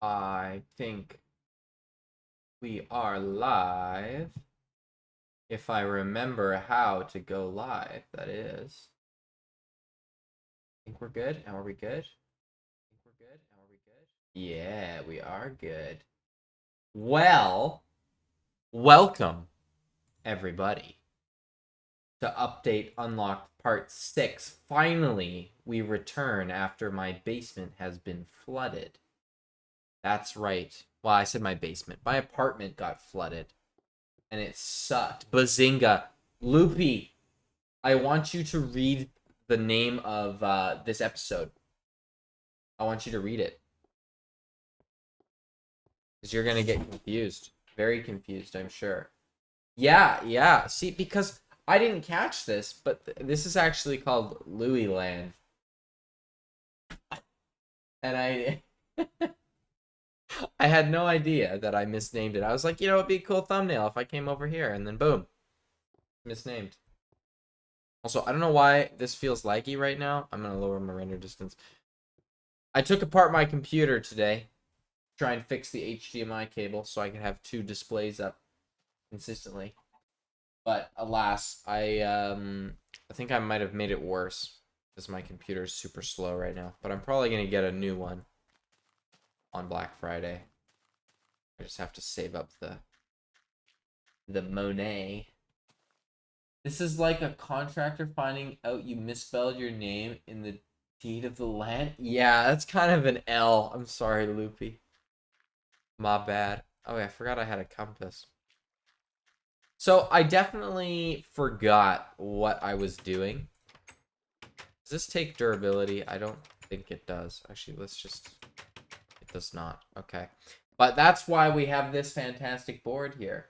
I think we are live. If I remember how to go live, that is. Think we're good? Are we good? Think we're good? Are we good? Yeah, we are good. Well, welcome everybody to Update Unlocked Part 6. Finally, we return after my basement has been flooded. That's right. Well, I said my basement. My apartment got flooded. And it sucked. Bazinga. Loopy, I want you to read the name of this episode. I want you to read it. Because you're going to get confused. Very confused, I'm sure. Yeah. See, because I didn't catch this, but this is actually called Louis Land. And I had no idea that I misnamed it. I was like, it'd be a cool thumbnail if I came over here. And then boom. Misnamed. Also, I don't know why this feels laggy right now. I'm going to lower my render distance. I took apart my computer today, try and fix the HDMI cable so I could have two displays up consistently. But alas, I think I might have made it worse because my computer is super slow right now. But I'm probably gonna get a new one on Black Friday. I just have to save up the Monet. This is like a contractor finding out you misspelled your name in the deed of the land. Yeah, that's kind of an L. I'm sorry, Loopy. My bad. Oh, I forgot I had a compass. So I definitely forgot what I was doing. Does this take durability? I don't think it does. Actually, let's just... It does not. Okay. But that's why we have this fantastic board here.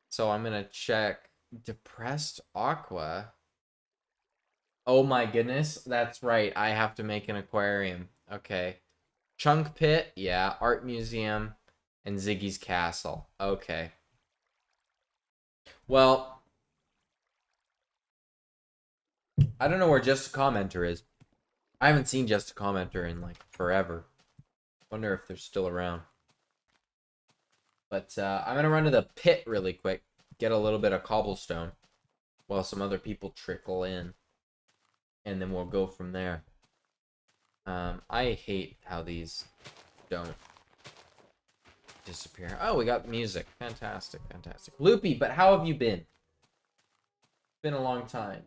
So I'm going to check Depressed Aqua. Oh my goodness. That's right. I have to make an aquarium. Okay. Chunk Pit. Yeah. Art Museum. And Ziggy's Castle. Okay. Well, I don't know where Just a Commenter is. I haven't seen Just a Commenter in like forever. Wonder if they're still around. But I'm gonna run to the pit really quick, get a little bit of cobblestone, while some other people trickle in, and then we'll go from there. I hate how these don't disappear. Oh, we got music. Fantastic. Loopy, but how have you been? It's been a long time.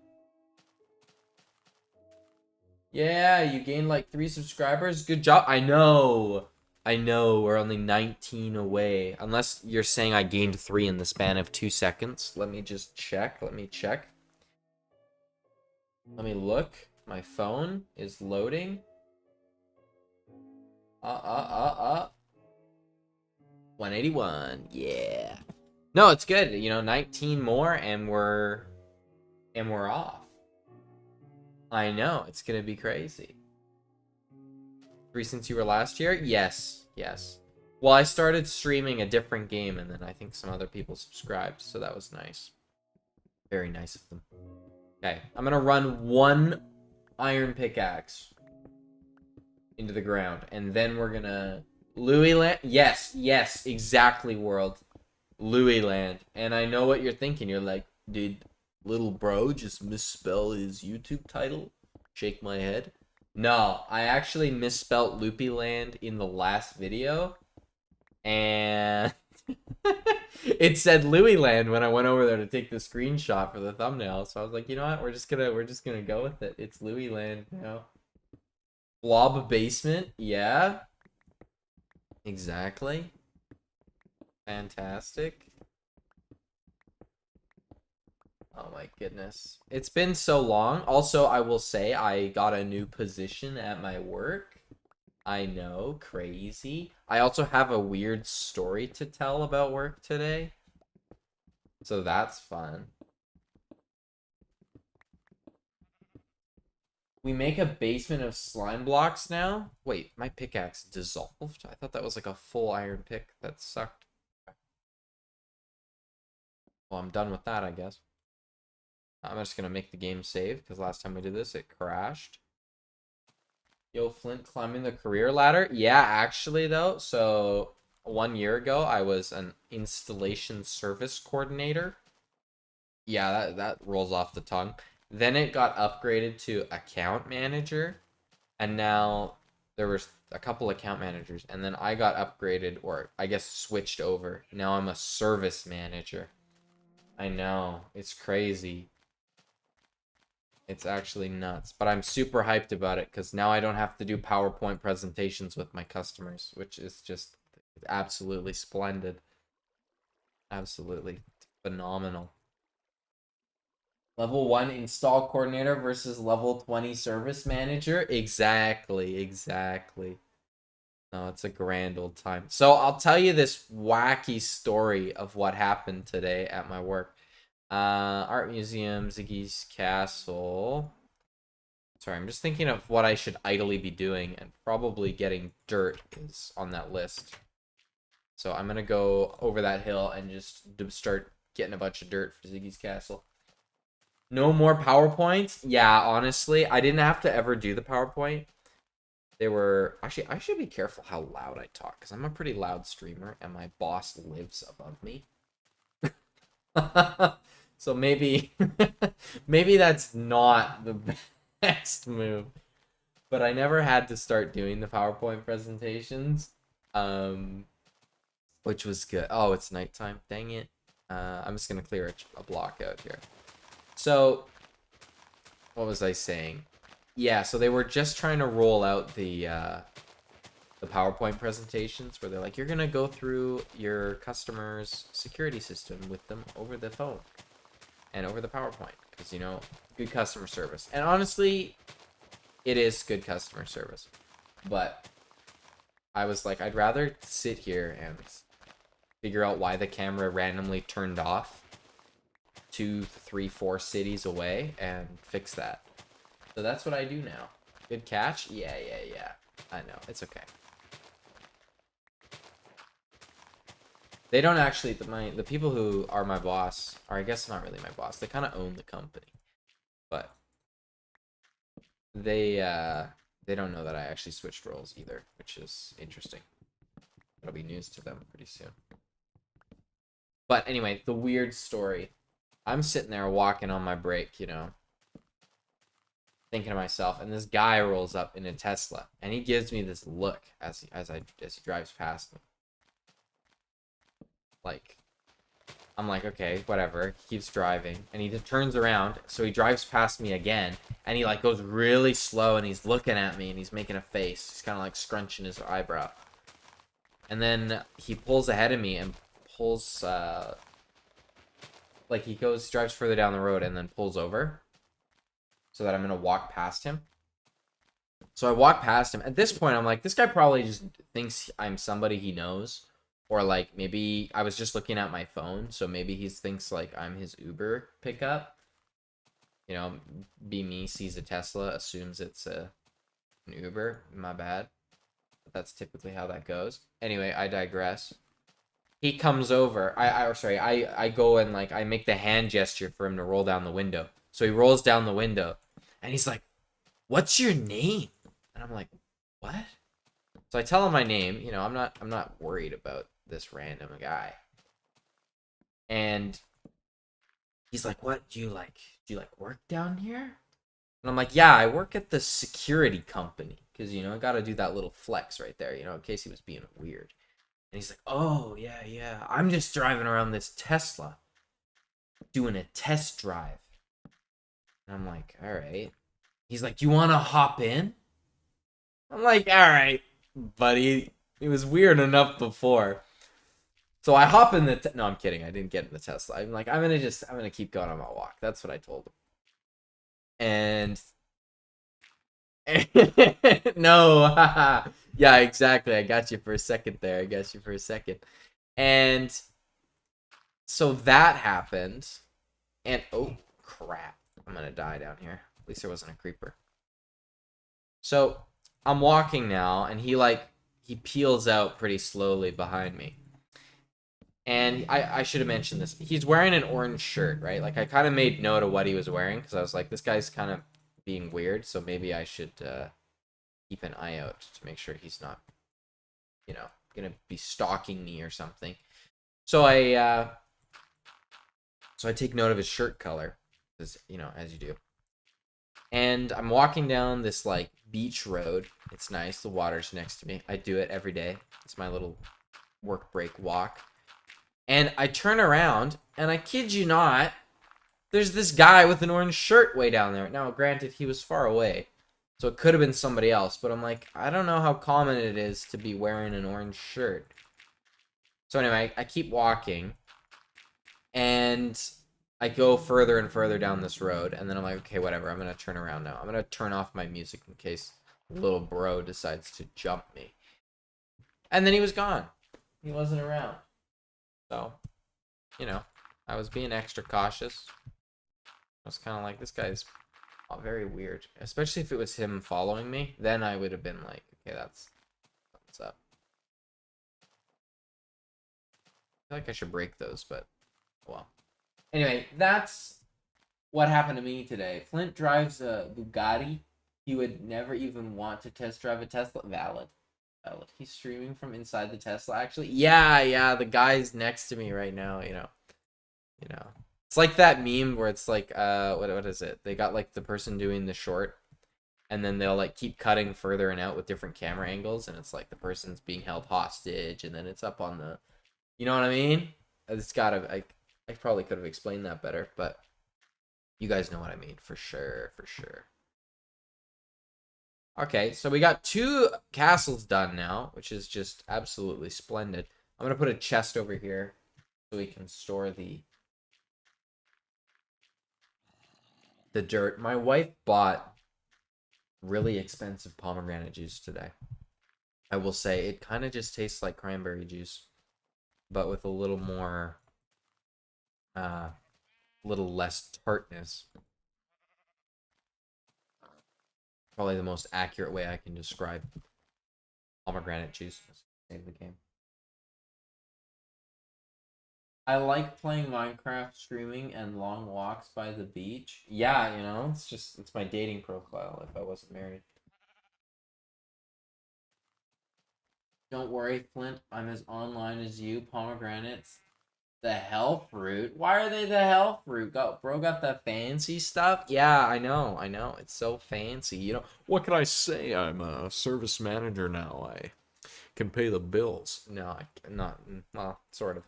Yeah, you gained like 3 subscribers. Good job. I know, we're only 19 away. Unless you're saying I gained 3 in the span of 2 seconds. Let me just check. Let me look. My phone is loading. 181. Yeah. No, it's good. 19 more and we're off. I know, it's gonna be crazy. 3 since you were last year? Yes. Well, I started streaming a different game, and then I think some other people subscribed, so that was nice. Very nice of them. Okay, I'm gonna run 1 iron pickaxe into the ground, and then we're gonna... Louis Land? Yes, exactly, world. Louis Land. And I know what you're thinking. You're like, did little bro just misspell his YouTube title? Shake my head. No, I actually misspelt Loopy Land in the last video, and it said Louis Land when I went over there to take the screenshot for the thumbnail. So I was like, you know what? We're just gonna go with it. It's Louis Land now. Blob basement, yeah. Exactly. Fantastic. Oh my goodness. It's been so long. Also, I will say I got a new position at my work. I know, crazy. I also have a weird story to tell about work today. So that's fun. We make a basement of slime blocks now? Wait, my pickaxe dissolved? I thought that was like a full iron pick. That sucked. Well, I'm done with that, I guess. I'm just gonna make the game save, because last time we did this, it crashed. Yo, Flint climbing the career ladder? Yeah, actually though. So 1 year ago, I was an installation service coordinator. Yeah, that rolls off the tongue. Then it got upgraded to account manager, and now there was a couple account managers, and then I got upgraded, or I guess switched over. Now I'm a service manager. I know, it's crazy. It's actually nuts, but I'm super hyped about it because now I don't have to do PowerPoint presentations with my customers, which is just absolutely splendid. Absolutely phenomenal. Level 1 install coordinator versus level 20 service manager. Exactly, exactly. No, it's a grand old time. So I'll tell you this wacky story of what happened today at my work. Art Museum, Ziggy's Castle. Sorry, I'm just thinking of what I should idly be doing, and probably getting dirt is on that list. So I'm gonna go over that hill and just start getting a bunch of dirt for Ziggy's Castle. No more PowerPoints? Yeah, honestly, I didn't have to ever do the PowerPoint. They were... Actually, I should be careful how loud I talk, because I'm a pretty loud streamer, and my boss lives above me. So maybe... maybe that's not the best move. But I never had to start doing the PowerPoint presentations. Which was good. Oh, it's nighttime. Dang it. I'm just going to clear a block out here. So, what was I saying? Yeah, so they were just trying to roll out the PowerPoint presentations where they're like, you're going to go through your customer's security system with them over the phone and over the PowerPoint. Because, you know, good customer service. And honestly, it is good customer service. But I was like, I'd rather sit here and figure out why the camera randomly turned off 2, 3, 4 cities away and fix that. So that's what I do now. Good catch? Yeah. I know. It's okay. They don't actually... The people who are my boss are, I guess, not really my boss. They kind of own the company. But they don't know that I actually switched roles either, which is interesting. It'll be news to them pretty soon. But anyway, the weird story. I'm sitting there walking on my break, you know, thinking to myself, and this guy rolls up in a Tesla, and he gives me this look as he drives past me. Like, I'm like, okay, whatever. He keeps driving, and he just turns around, so he drives past me again, and he like goes really slow, and he's looking at me, and he's making a face. He's kind of like scrunching his eyebrow, and then he pulls ahead of me and pulls like he drives further down the road and then pulls over so that I'm gonna walk past him. So I walk past him. At this point, I'm like, this guy probably just thinks I'm somebody he knows, or like maybe I was just looking at my phone, so maybe he thinks like I'm his Uber pickup. You know, be me, sees a Tesla, assumes it's an Uber. My bad. But that's typically how that goes. Anyway, I digress. He comes over. I go and like I make the hand gesture for him to roll down the window. So he rolls down the window, and he's like, "What's your name?" And I'm like, "What?" So I tell him my name. You know, I'm not worried about this random guy. And he's like, "What? Do you like work down here?" And I'm like, "Yeah, I work at the security company." Because, you know, I got to do that little flex right there, you know, in case he was being weird. And he's like, "Oh, yeah. I'm just driving around this Tesla. Doing a test drive." And I'm like, "All right." He's like, "Do you want to hop in?" I'm like, "All right, buddy." It was weird enough before. So I hop in the... No, I'm kidding. I didn't get in the Tesla. I'm like, I'm going to keep going on my walk. That's what I told him. And... No, yeah, exactly. I got you for a second there. And so that happened. And oh crap, I'm gonna die down here. At least there wasn't a creeper. So I'm walking now, and he peels out pretty slowly behind me. And I should have mentioned this. He's wearing an orange shirt, right? Like, I kind of made note of what he was wearing, because I was like, this guy's kind of being weird, so maybe I should keep an eye out to make sure he's not, you know, gonna be stalking me or something. So I take note of his shirt color, as you know, as you do. And I'm walking down this like beach road. It's nice. The water's next to me. I do it every day. It's my little work break walk. And I turn around, and I kid you not, there's this guy with an orange shirt way down there. Now, granted, he was far away, so it could have been somebody else. But I'm like, I don't know how common it is to be wearing an orange shirt. So anyway, I keep walking, and I go further and further down this road, and then I'm like, okay, whatever. I'm going to turn around now. I'm going to turn off my music in case little bro decides to jump me. And then he was gone. He wasn't around. So, you know, I was being extra cautious. I was kind of like, this guy's very weird. Especially if it was him following me. Then I would have been like, okay, that's what's up. I feel like I should break those, but, well. Anyway, that's what happened to me today. Flint drives a Bugatti. He would never even want to test drive a Tesla. Valid. He's streaming from inside the Tesla, actually. Yeah, the guy's next to me right now, you know. It's like that meme where it's like, what is it? They got like the person doing the short, and then they'll like keep cutting further and out with different camera angles, and it's like the person's being held hostage, and then it's up on the, you know what I mean? It's gotta, I probably could have explained that better, but you guys know what I mean, for sure. Okay, so we got 2 castles done now, which is just absolutely splendid. I'm gonna put a chest over here so we can store the dirt. My wife bought really expensive pomegranate juice today. I will say it kind of just tastes like cranberry juice, but with a little more, little less tartness. Probably the most accurate way I can describe pomegranate juice. Save the game. I like playing Minecraft, streaming, and long walks by the beach. Yeah, you know, it's my dating profile if I wasn't married. Don't worry, Flint. I'm as online as you. Pomegranates. The health fruit? Why are they the health fruit? Bro got the fancy stuff? Yeah, I know. It's so fancy. You know, what can I say? I'm a service manager now. I can pay the bills. No, I'm not. Well, sort of.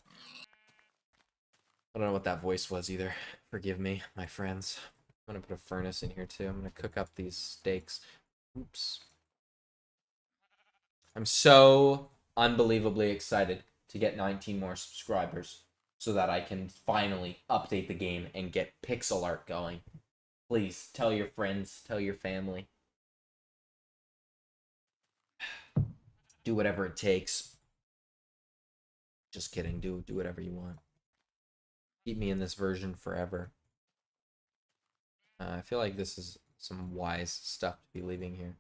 I don't know what that voice was either. Forgive me, my friends. I'm gonna put a furnace in here too. I'm gonna cook up these steaks. Oops. I'm so unbelievably excited to get 19 more subscribers so that I can finally update the game and get pixel art going. Please tell your friends, tell your family. Do whatever it takes. Just kidding. Do whatever you want. Keep me in this version forever. I feel like this is some wise stuff to be leaving here.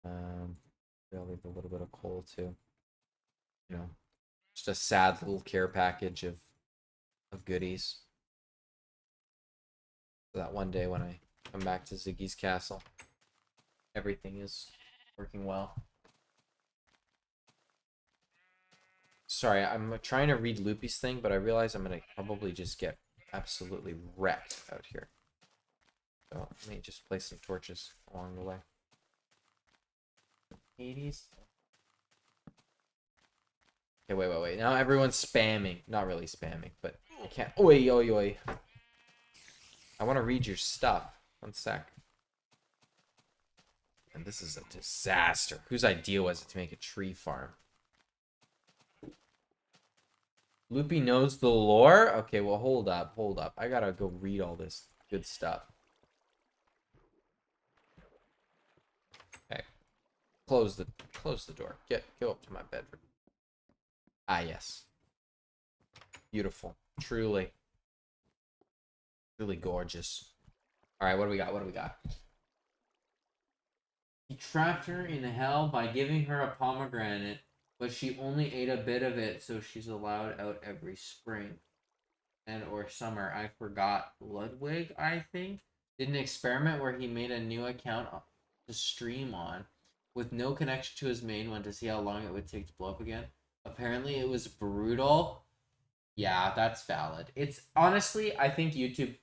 I'll leave a little bit of coal too. You know, just a sad little care package of goodies. So that one day when I come back to Ziggy's castle, everything is working well. Sorry, I'm trying to read Loopy's thing, but I realize I'm gonna probably just get absolutely wrecked out here. So let me just place some torches along the way. Hades. Okay, wait. Now everyone's spamming. Not really spamming, but I can't. Oi. I want to read your stuff. One sec. And this is a disaster. Whose idea was it to make a tree farm? Loopy knows the lore? Okay, well, hold up. I gotta go read all this good stuff. Okay. Close the door. Go up to my bedroom. Ah, yes. Beautiful. Truly gorgeous. Alright, what do we got? He trapped her in hell by giving her a pomegranate, but she only ate a bit of it, so she's allowed out every spring and or summer. I forgot. Ludwig, I think, did an experiment where he made a new account to stream on. with no connection to his main one to see how long it would take to blow up again. Apparently, it was brutal. Yeah, that's valid. It's honestly, I think YouTube,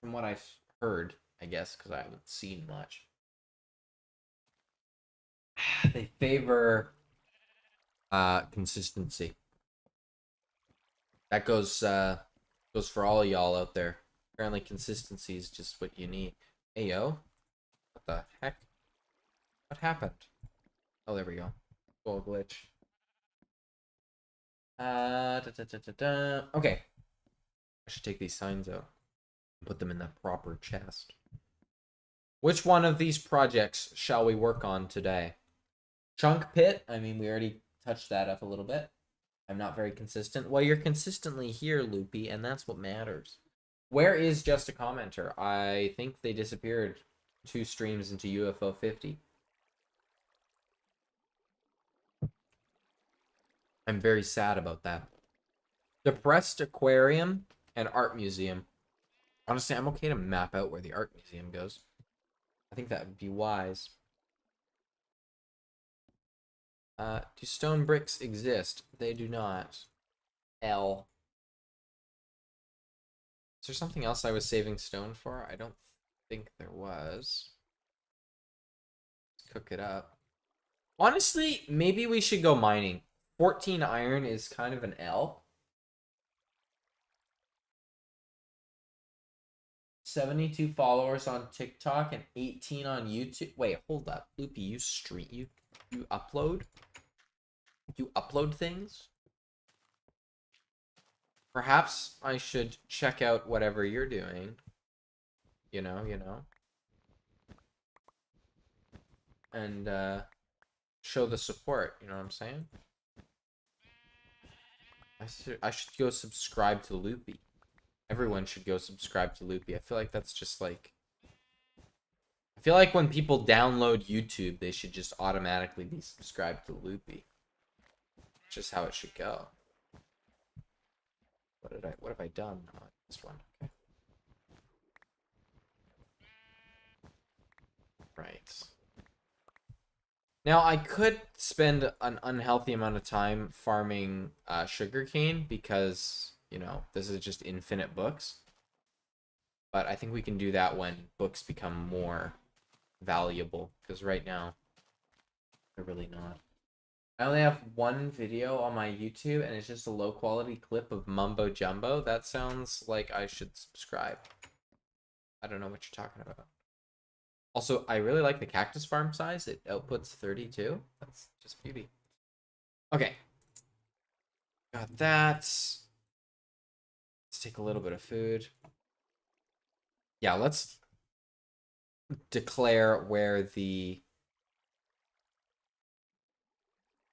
from what I've heard, I guess, because I haven't seen much, they favor consistency. That goes for all y'all out there. Apparently, consistency is just what you need. Hey yo, what the heck? What happened? Oh, there we go. Goal glitch. Okay. I should take these signs out and put them in the proper chest. Which one of these projects shall we work on today? Chunk Pit. I mean, we already touched that up a little bit. I'm not very consistent. Well, you're consistently here, Loopy, and that's what matters. Where is Just a Commenter? I think they disappeared 2 streams into UFO 50. I'm very sad about that. Depressed Aquarium and Art Museum. Honestly, I'm okay to map out where the Art Museum goes. I think that would be wise. Do stone bricks exist? They do not. L. Is there something else I was saving stone for? I don't think there was. Let's cook it up. Honestly, maybe we should go mining. 14 iron is kind of an L. 72 followers on TikTok and 18 on YouTube. Wait, hold up. Loopy, you stream, you upload? You upload things? Perhaps I should check out whatever you're doing. You know. And show the support, you know what I'm saying? I should go subscribe to Loopy. Everyone should go subscribe to Loopy. I feel like that's just like... I feel like when people download YouTube, they should just automatically be subscribed to Loopy. It's just how it should go. What have I done? Oh, this one. Okay. Right. Now, I could spend an unhealthy amount of time farming sugarcane because, you know, this is just infinite books. But I think we can do that when books become more valuable, because right now, they're really not. I only have one video on my YouTube, and it's just a low-quality clip of Mumbo Jumbo. That sounds like I should subscribe. I don't know what you're talking about. Also, I really like the cactus farm size. It outputs 32. That's just beauty. Okay. Got that. Let's take a little bit of food. Yeah, let's declare where the...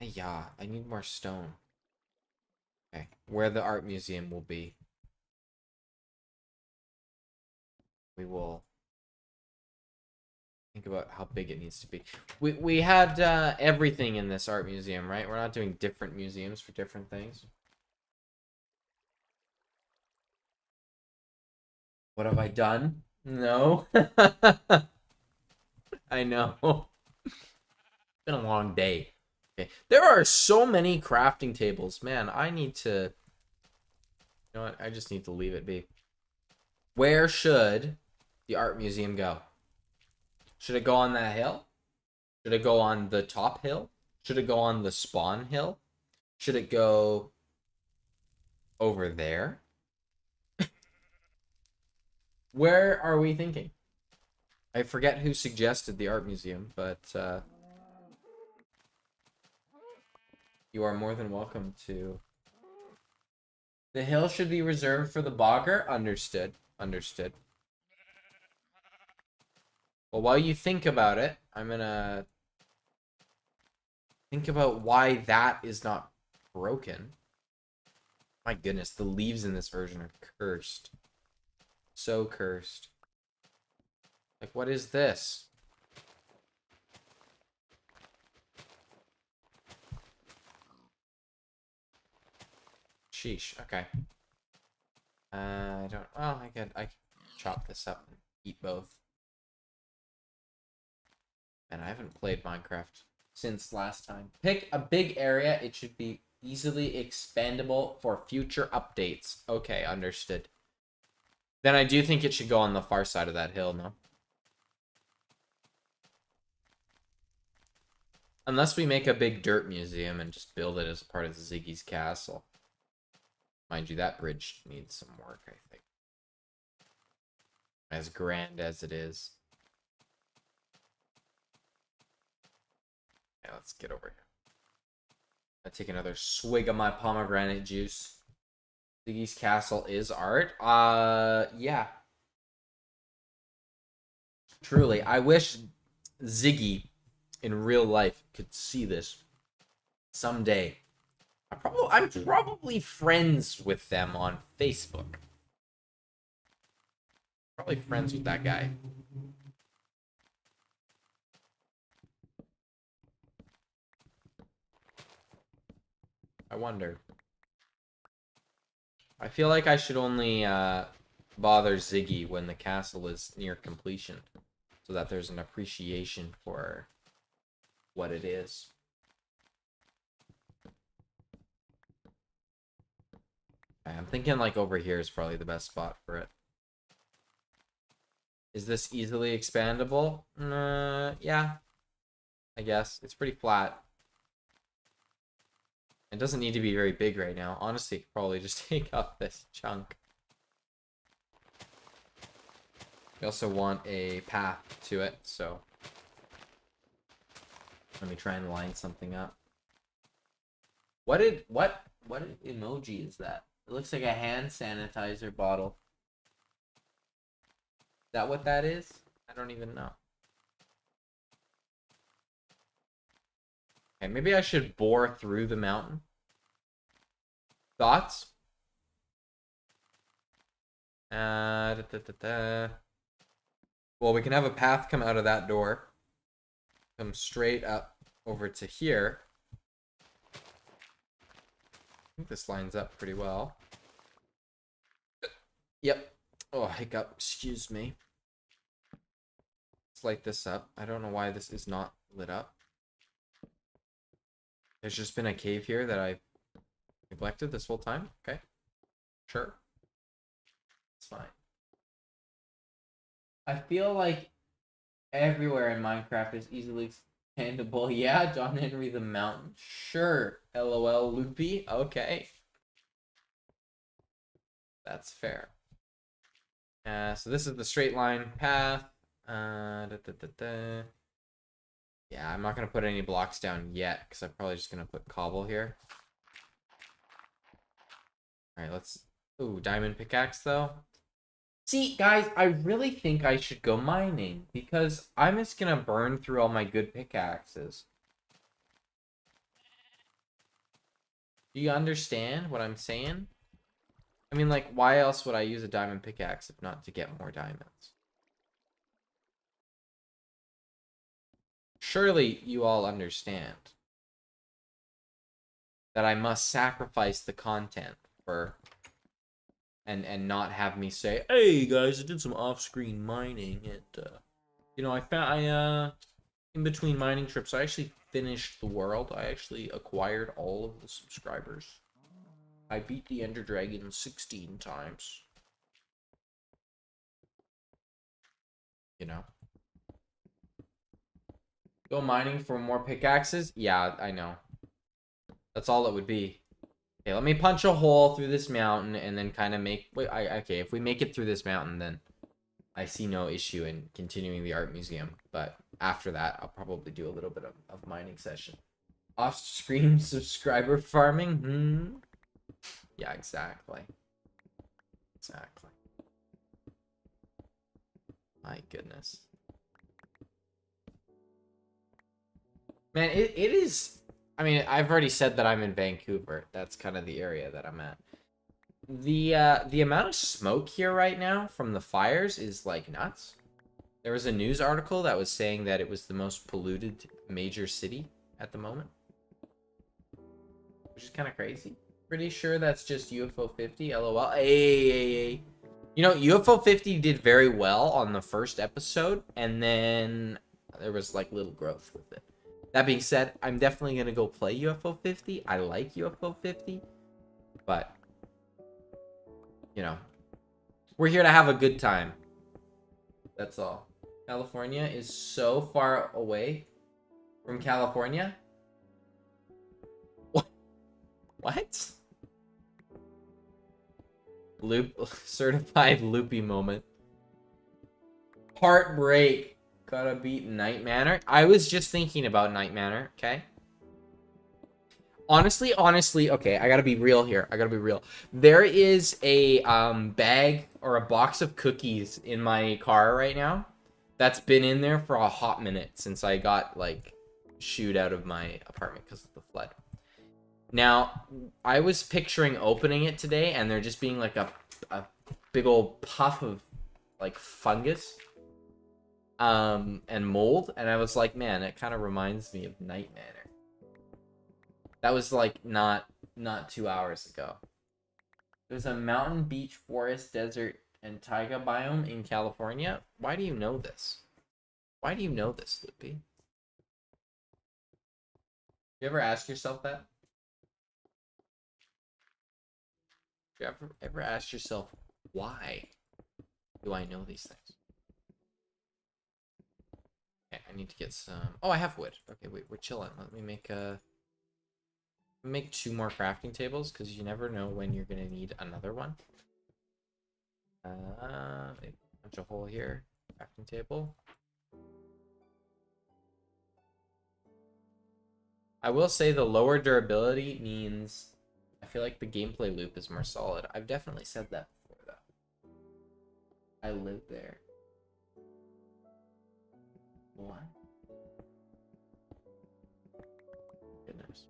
Yeah, I need more stone. Okay, where the art museum will be. We will... think about how big it needs to be. We had everything in this art museum, right? We're not doing different museums for different things. What have I done? No. I know. It's been a long day. Okay. There are so many crafting tables. Man, I need to... You know what? I just need to leave it be. Where should the art museum go? Should it go on that hill? Should it go on the top hill? Should it go on the spawn hill? Should it go over there? Where are we thinking? I forget who suggested the art museum, but you are more than welcome to. The hill should be reserved for the bogger. Understood. Understood. Well, while you think about it, I'm gonna think about why that is not broken. My goodness, the leaves in this version are cursed. So cursed. Like, what is this? Sheesh. Okay. I don't... Oh, I could chop this up and eat both. And I haven't played Minecraft since last time. Pick a big area. It should be easily expandable for future updates. Okay, understood. Then I do think it should go on the far side of that hill, no? Unless we make a big dirt museum and just build it as part of Ziggy's castle. Mind you, that bridge needs some work, I think. As grand as it is. Yeah, let's get over here. I take another swig of my pomegranate juice. Ziggy's castle is art. Yeah. Truly, I wish Ziggy in real life could see this someday. I'm probably friends with them on Facebook. Probably friends with that guy. I wonder. I feel like I should only bother Ziggy when the castle is near completion, so that there's an appreciation for what it is. I'm thinking like over here is probably the best spot for it. Is this easily expandable? Yeah. I guess. It's pretty flat. It doesn't need to be very big right now. Honestly, it could probably just take up this chunk. We also want a path to it, so let me try and line something up. What emoji is that? It looks like a hand sanitizer bottle. Is that what that is? I don't even know. Okay, maybe I should bore through the mountain. Thoughts? Well, we can have a path come out of that door. Come straight up over to here. I think this lines up pretty well. Yep. Oh, hiccup. Excuse me. Let's light this up. I don't know why this is not lit up. There's just been a cave here that I neglected this whole time. Okay. Sure. It's fine. I feel like everywhere in Minecraft is easily expandable. Yeah, John Henry the Mountain. Sure. LOL Loopy. Okay. That's fair. So this is the straight line path. Yeah, I'm not going to put any blocks down yet because I'm probably just going to put cobble here. All right, let's... Ooh, diamond pickaxe though. See, guys, I really think I should go mining because I'm just going to burn through all my good pickaxes. Do you understand what I'm saying? I mean, like, why else would I use a diamond pickaxe if not to get more diamonds? Surely you all understand that I must sacrifice the content for and not have me say, "Hey guys, I did some off-screen mining and you know, I in between mining trips I actually finished the world. I actually acquired all of the subscribers. I beat the Ender Dragon 16 times." You know? Go mining for more pickaxes? Yeah, I know. That's all it would be. Okay, let me punch a hole through this mountain and then kind of make... Wait, okay, if we make it through this mountain, then I see no issue in continuing the art museum. But after that, I'll probably do a little bit of mining session. Off-screen subscriber farming? Yeah, exactly. Exactly. My goodness. Man, it is... I mean, I've already said that I'm in Vancouver. That's kind of the area that I'm at. The amount of smoke here right now from the fires is, like, nuts. There was a news article that was saying that it was the most polluted major city at the moment. Which is kind of crazy. Pretty sure that's just UFO 50, LOL. Hey. You know, UFO 50 did very well on the first episode, and then There was like little growth with it. That being said, I'm definitely gonna go play UFO 50. I like UFO 50, but you know, we're here to have a good time. That's all. California is so far away from California. What? What? Certified loopy moment. Heartbreak. Gotta beat Night Manor. I was just thinking about Night Manor, okay? Honestly, okay, I gotta be real here. I gotta be real. There is a bag or a box of cookies in my car right now that's been in there for a hot minute since I got, like, shooed out of my apartment because of the flood. Now, I was picturing opening it today and there just being, like, a big old puff of, like, fungus and mold, and I was like, man, it kind of reminds me of Night Manor. That was like not 2 hours ago. There's a mountain, beach, forest, desert, and taiga biome in California. Why do you know this? Why do you know this, Loopy? You ever ask yourself that? You ever ask yourself, why do I know these things? Okay, I need to get some... Oh, I have wood. Okay, wait, we're chilling. Let me make 2 more crafting tables, because you never know when you're going to need another one. Punch a hole here. Crafting table. I will say the lower durability means I feel like the gameplay loop is more solid. I've definitely said that before, though. I live there. What? Goodness.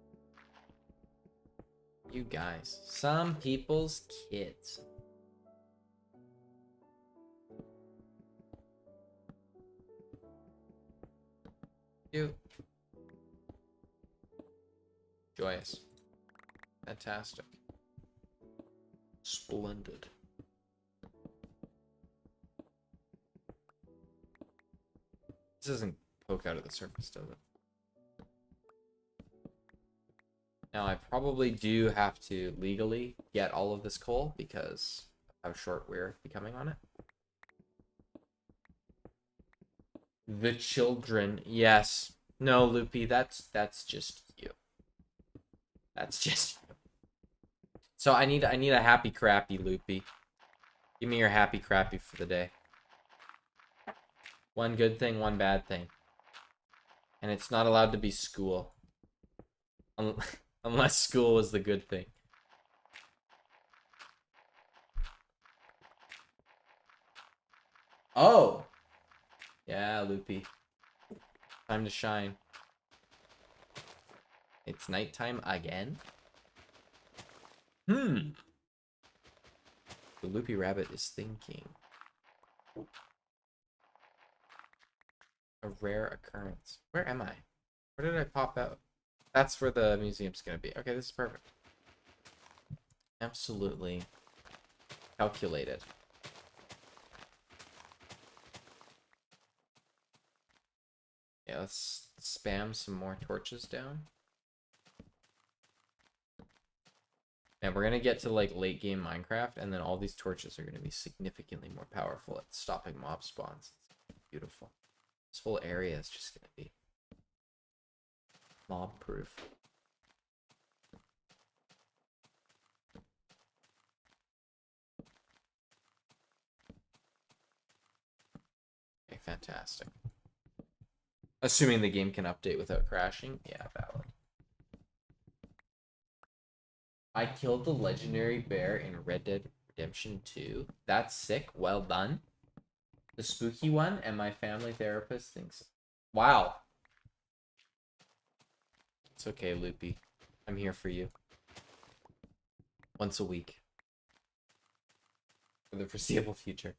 You guys. Some people's kids. You. Joyous. Fantastic. Splendid. This doesn't poke out of the surface, does it? Now, I probably do have to legally get all of this coal because of how short we're becoming on it. The children, yes. No, Loopy, that's just you. That's just you. So I need a happy crappy, Loopy. Give me your happy crappy for the day. One good thing, one bad thing. And it's not allowed to be school. Unless school was the good thing. Oh! Yeah, Loopy. Time to shine. It's nighttime again? The Loopy Rabbit is thinking. A rare occurrence. Where am I? Where did I pop out? That's where the museum's gonna be. Okay, this is perfect. Absolutely calculated. Yeah, let's spam some more torches down. And we're gonna get to like late game Minecraft, and then all these torches are gonna be significantly more powerful at stopping mob spawns. It's beautiful. This whole area is just gonna be mob proof. Okay, fantastic. Assuming the game can update without crashing. Yeah, valid. I killed the legendary bear in Red Dead Redemption 2. That's sick. Well done. The spooky one, and my family therapist thinks... Wow. It's okay, Loopy. I'm here for you. Once a week. For the foreseeable future.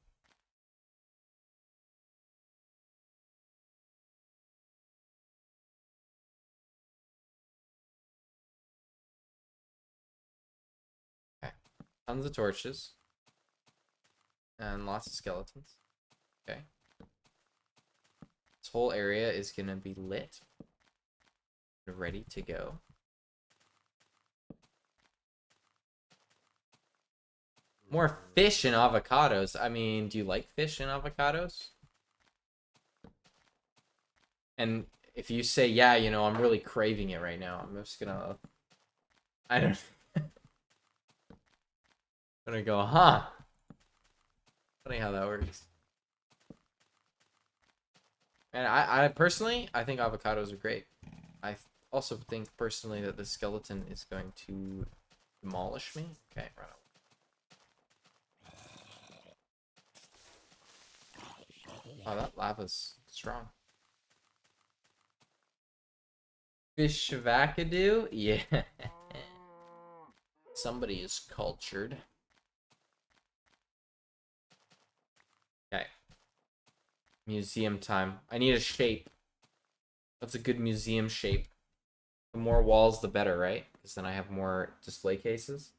Okay. Tons of torches. And lots of skeletons. Okay. This whole area is gonna be lit. Ready to go. More fish and avocados. I mean, do you like fish and avocados? And if you say, yeah, you know, I'm really craving it right now, I'm just gonna... I don't... I'm gonna go, huh? Funny how that works. And I personally, I think avocados are great. I also think personally that the skeleton is going to demolish me. Okay, run away. Oh, that lava's strong. Fish Vakadu? Yeah. Somebody is cultured. Okay. Museum time. I need a shape. What's a good museum shape? The more walls, the better, right? Because then I have more display cases.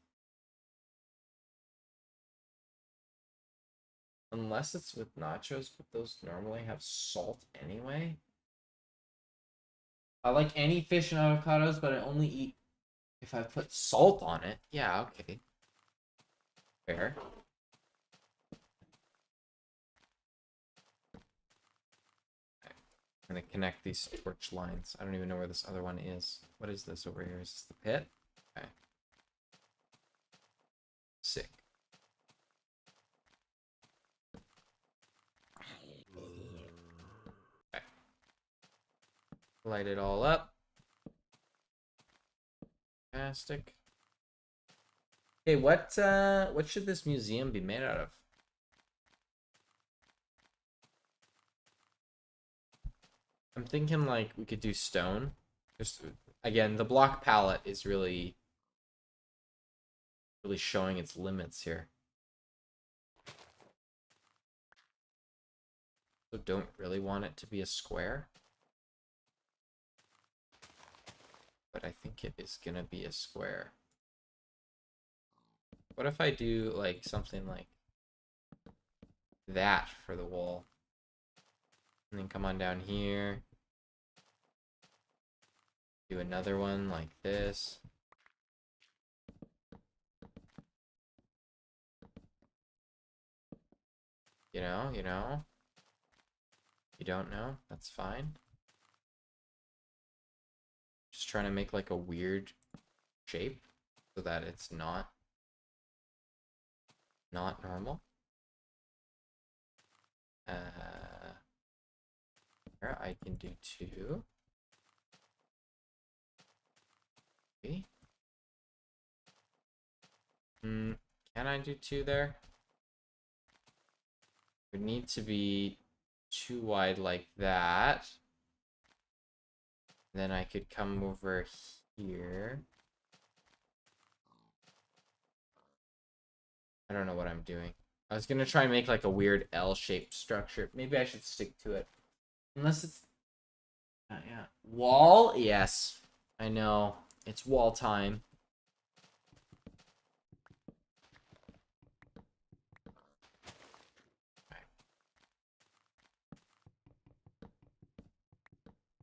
Unless it's with nachos, but those normally have salt anyway. I like any fish and avocados, but I only eat if I put salt on it. Yeah, okay. Fair. I'm gonna connect these torch lines. I don't even know where this other one is. What is this over here? Is this the pit? Okay. Sick. Okay. Light it all up. Fantastic. Okay, what should this museum be made out of? I'm thinking like we could do stone. Just again, the block palette is really showing its limits here. So don't really want it to be a square. But I think it is gonna be a square. What if I do like something like that for the wall? And then come on down here. Do another one like this. You know? You don't know? That's fine. Just trying to make like a weird shape so that it's not normal. Here I can do 2. Okay. Can I do 2 there? It would need to be 2 wide like that. Then I could come over here. I don't know what I'm doing. I was gonna try and make like a weird L-shaped structure. Maybe I should stick to it. Unless it's... yeah. Wall? Yes. I know. It's wall time. Okay.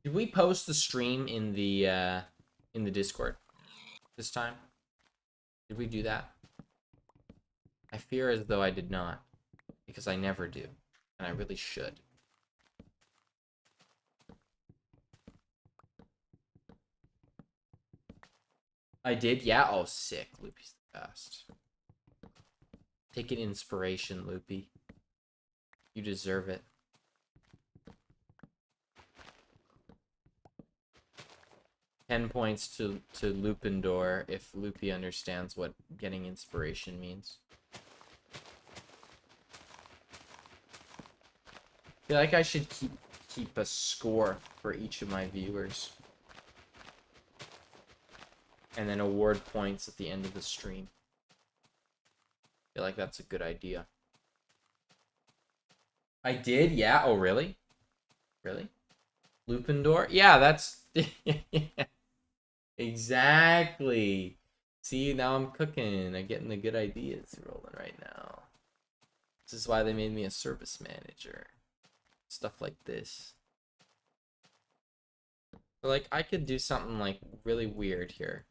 Did we post the stream in the Discord this time? Did we do that? I fear as though I did not, because I never do, and I really should. I did? Yeah? Oh, sick. Loopy's the best. Take an inspiration, Loopy. You deserve it. $10 points to Lupindor if Loopy understands what getting inspiration means. I feel like I should keep a score for each of my viewers. And then award points at the end of the stream. I feel like that's a good idea. I did? Yeah. Oh, really? Really? Lupindor? Yeah, that's... Exactly. See, now I'm cooking. I'm getting the good ideas rolling right now. This is why they made me a service manager. Stuff like this. So, like, I could do something, like, really weird here.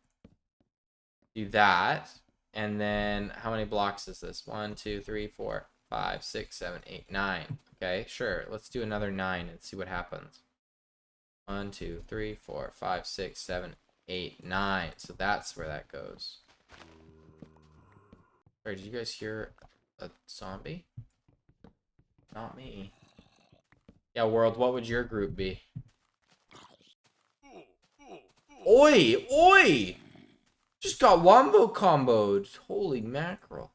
Do that. And then, how many blocks is this? 1, 2, 3, 4, 5, 6, 7, 8, 9. Okay, sure. Let's do another 9 and see what happens. 1, 2, 3, 4, 5, 6, 7, 8, 9. So that's where that goes. Sorry, did you guys hear a zombie? Not me. Yeah, world, what would your group be? Oi! Oi! Just got wombo comboed. Holy mackerel.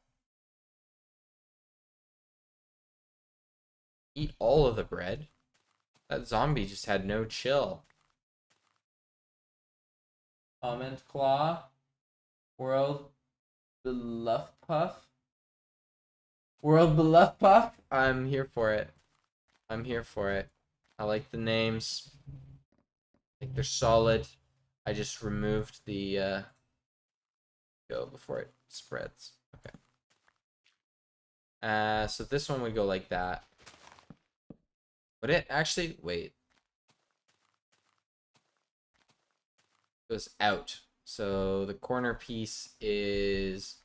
Eat all of the bread. That zombie just had no chill. Comment claw. World Beluff Puff. World Beluff Puff. I'm here for it. I'm here for it. I like the names. I think they're solid. I just removed the go before it spreads. Okay. So this one would go like that. Would it actually wait? It goes out. So the corner piece is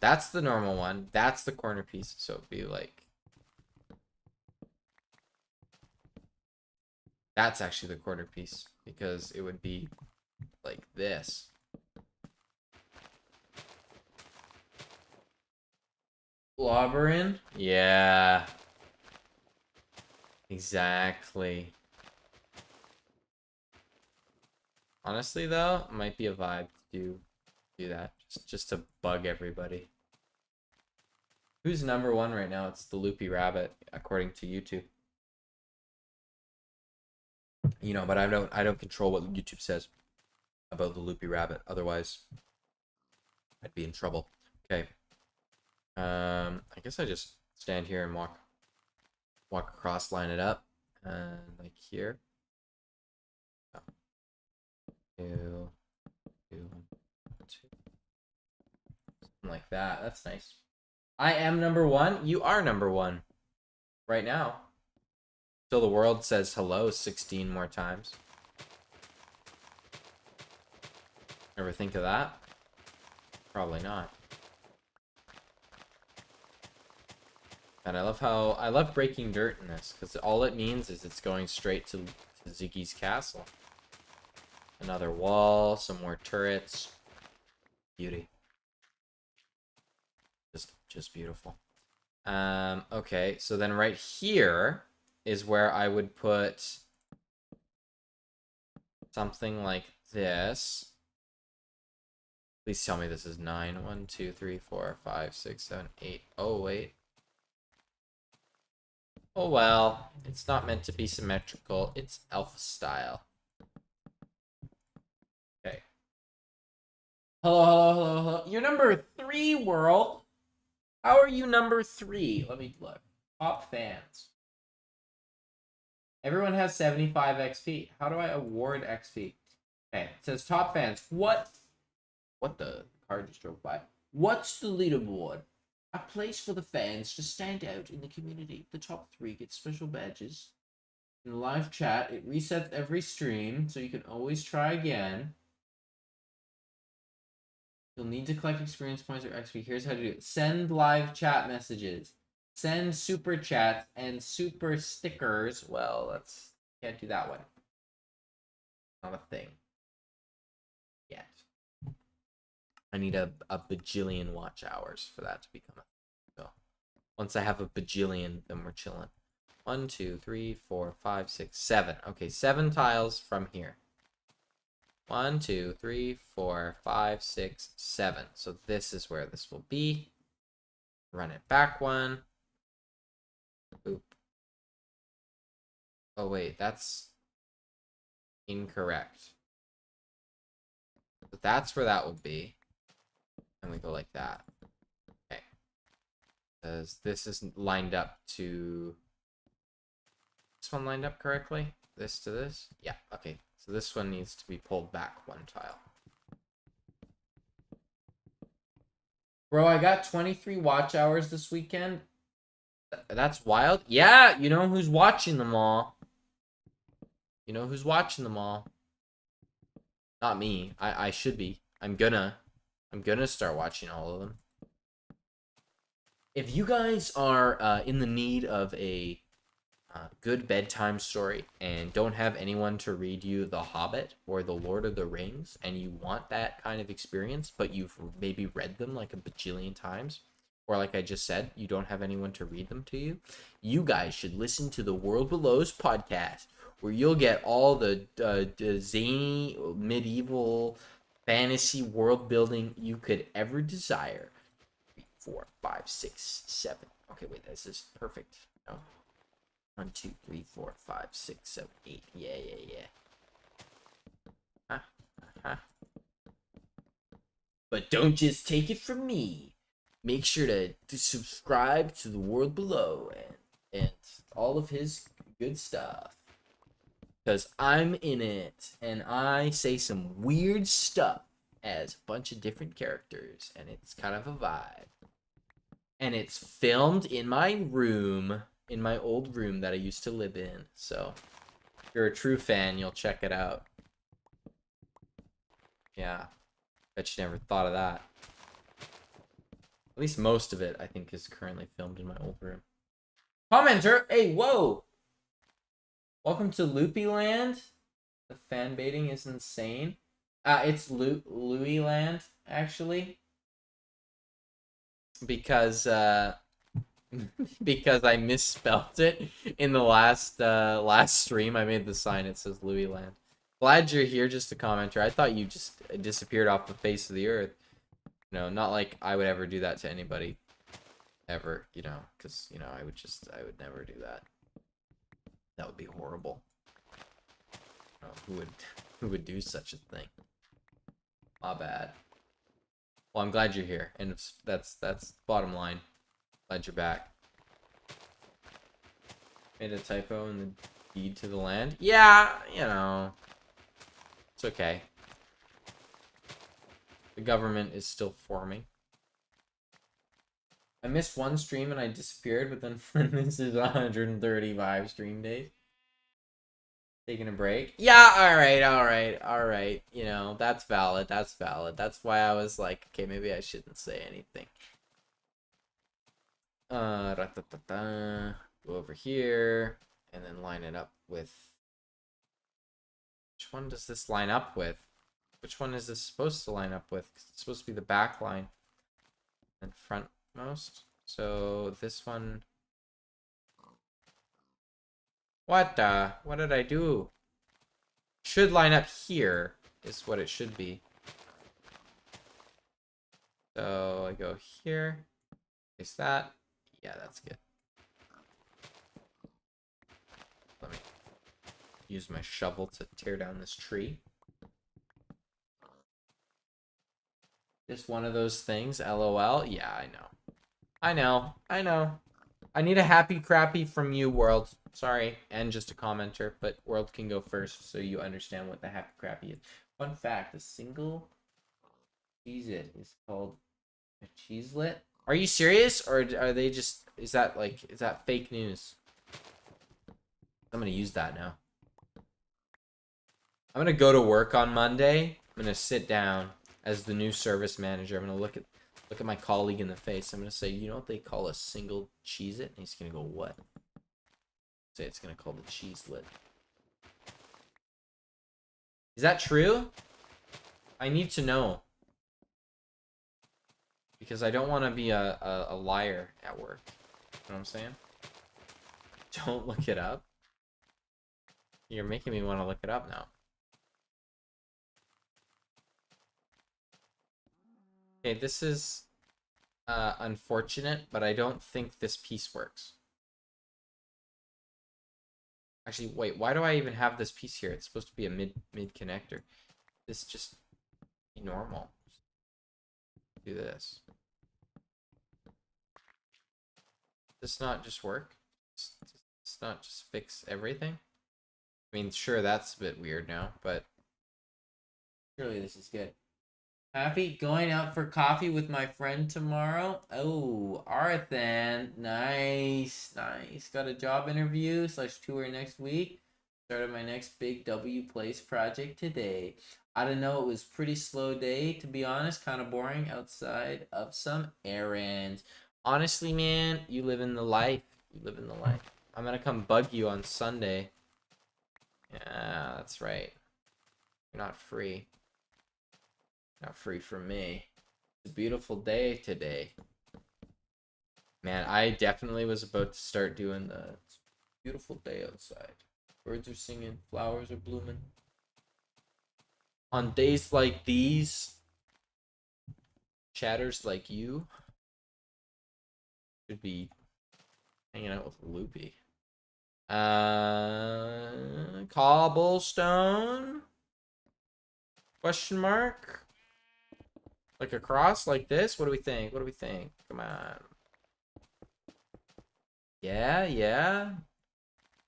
that's the normal one. That's the corner piece. So it'd be like that's actually the corner piece because it would be like this. Blobberin? Yeah. Exactly. Honestly, though, it might be a vibe to do that. Just to bug everybody. Who's number one right now? It's the Loopy Rabbit, according to YouTube. You know, but I don't control what YouTube says about the Loopy Rabbit. Otherwise, I'd be in trouble. Okay. I guess I just stand here and walk across, line it up, and like here. Oh. Two, two, two. Something like that. That's nice. I am number one. You are number one. Right now. Till the world says hello 16 more times. Ever think of that? Probably not. And I love breaking dirt in this, because all it means is it's going straight to Ziggy's castle. Another wall, some more turrets. Beauty. Just beautiful. Okay, so then right here is where I would put something like this. Please tell me this is 9. 1, 2, 3, 4, 5, 6, 7, 8. Oh, wait. Oh, well. It's not meant to be symmetrical. It's alpha style. Okay. Hello. You're number 3, world. How are you number 3? Let me look. Top fans. Everyone has 75 XP. How do I award XP? Okay, it says top fans. What the car just drove by? What's the leaderboard? A place for the fans to stand out in the community. The top 3 get special badges. In the live chat, it resets every stream, so you can always try again. You'll need to collect experience points or XP. Here's how to do it. Send live chat messages. Send super chats and super stickers. Well, can't do that one. Not a thing. Yet. I need a bajillion watch hours for that to become a thing. So once I have a bajillion, then we're chilling. 1, 2, 3, 4, 5, 6, 7. Okay, 7 tiles from here. 1, 2, 3, 4, 5, 6, 7. So this is where this will be. Run it back one. Boop. Oh, wait, that's incorrect. But that's where that will be. And we go like that. Okay. Because this isn't lined up to... This one lined up correctly? This to this? Yeah, okay. So this one needs to be pulled back 1 tile. Bro, I got 23 watch hours this weekend. That's wild. Yeah, you know who's watching them all. You know who's watching them all? Not me. I should be. I'm gonna start watching all of them. If you guys are in the need of a good bedtime story and don't have anyone to read you The Hobbit or The Lord of the Rings, and you want that kind of experience, but you've maybe read them like a bajillion times, or like I just said, you don't have anyone to read them to you, you guys should listen to the World Below's podcast, where you'll get all the zany medieval fantasy world building you could ever desire. 4, 5, 6, 7. Okay, wait, this is perfect. No. 1, 2, 3, 4, 5, 6, 7, 8. Yeah. But don't just take it from me. Make sure to subscribe to the World Below and all of his good stuff. Because I'm in it, and I say some weird stuff as a bunch of different characters, and it's kind of a vibe. And it's filmed in my room, in my old room that I used to live in. So, if you're a true fan, you'll check it out. Yeah. Bet you never thought of that. At least most of it, I think, is currently filmed in my old room. Commenter! Hey, whoa! Welcome to Loopy Land. The fan baiting is insane. It's Louis Land, actually. Because because I misspelled it in the last stream. I made the sign, it says Louis Land. Glad you're here, just a commenter. I thought you just disappeared off the face of the earth. You know, not like I would ever do that to anybody ever, you know, because, you know, I would never do that. That would be horrible. You know, who would do such a thing? My bad. Well, I'm glad you're here, and that's bottom line. Glad you're back. Made a typo in the deed to the land. Yeah, you know, it's okay. The government is still forming. I missed one stream and I disappeared, but then this is 135 stream days. Taking a break. Yeah, alright. You know, that's valid. That's why I was like, okay, maybe I shouldn't say anything. Go over here, and then line it up with... Which one does this line up with? Which one is this supposed to line up with? 'Cause it's supposed to be the back line. And frontmost. So, this one... What did I do? Should line up here is what it should be. So I go here. Place that. Yeah, that's good. Let me use my shovel to tear down this tree. Just one of those things, LOL. Yeah, I know. I need a happy crappy from you, World. Sorry, and just a commenter, but World can go first so you understand what the happy crappy is. Fun fact, a single Cheez-It is called a Cheeselet. Are you serious, or are they just, is that fake news? I'm gonna use that now. I'm gonna go to work on Monday. I'm gonna sit down as the new service manager. I'm gonna look at my colleague in the face. I'm gonna say, you know what they call a single Cheez-It? And he's gonna go, what? Say it's gonna call the Cheeselet. Is that true? I need to know. Because I don't want to be a liar at work. You know what I'm saying? Don't look it up. You're making me want to look it up now. Okay, this is unfortunate, but I don't think this piece works. Actually, wait, why do I even have this piece here? It's supposed to be a mid connector. This just be normal. Do this. Does this not just work? It's not just fix everything? I mean, sure, that's a bit weird now, but surely this is good. Happy going out for coffee with my friend tomorrow. Oh, Arthan. Nice. Got a job interview / tour next week. Started my next big W Place project today. I don't know, it was pretty slow day, to be honest, kind of boring outside of some errands. Honestly, man, you live in the life. You live in the life. I'm gonna come bug you on Sunday. Yeah, that's right. You're not free. Not free from me. It's a beautiful day today. Man, I definitely was about to start doing the beautiful day outside. Birds are singing, flowers are blooming. On days like these, chatters like you should be hanging out with Loopy. Cobblestone? Question mark? Like a cross like this? What do we think? What do we think? Come on. Yeah, yeah.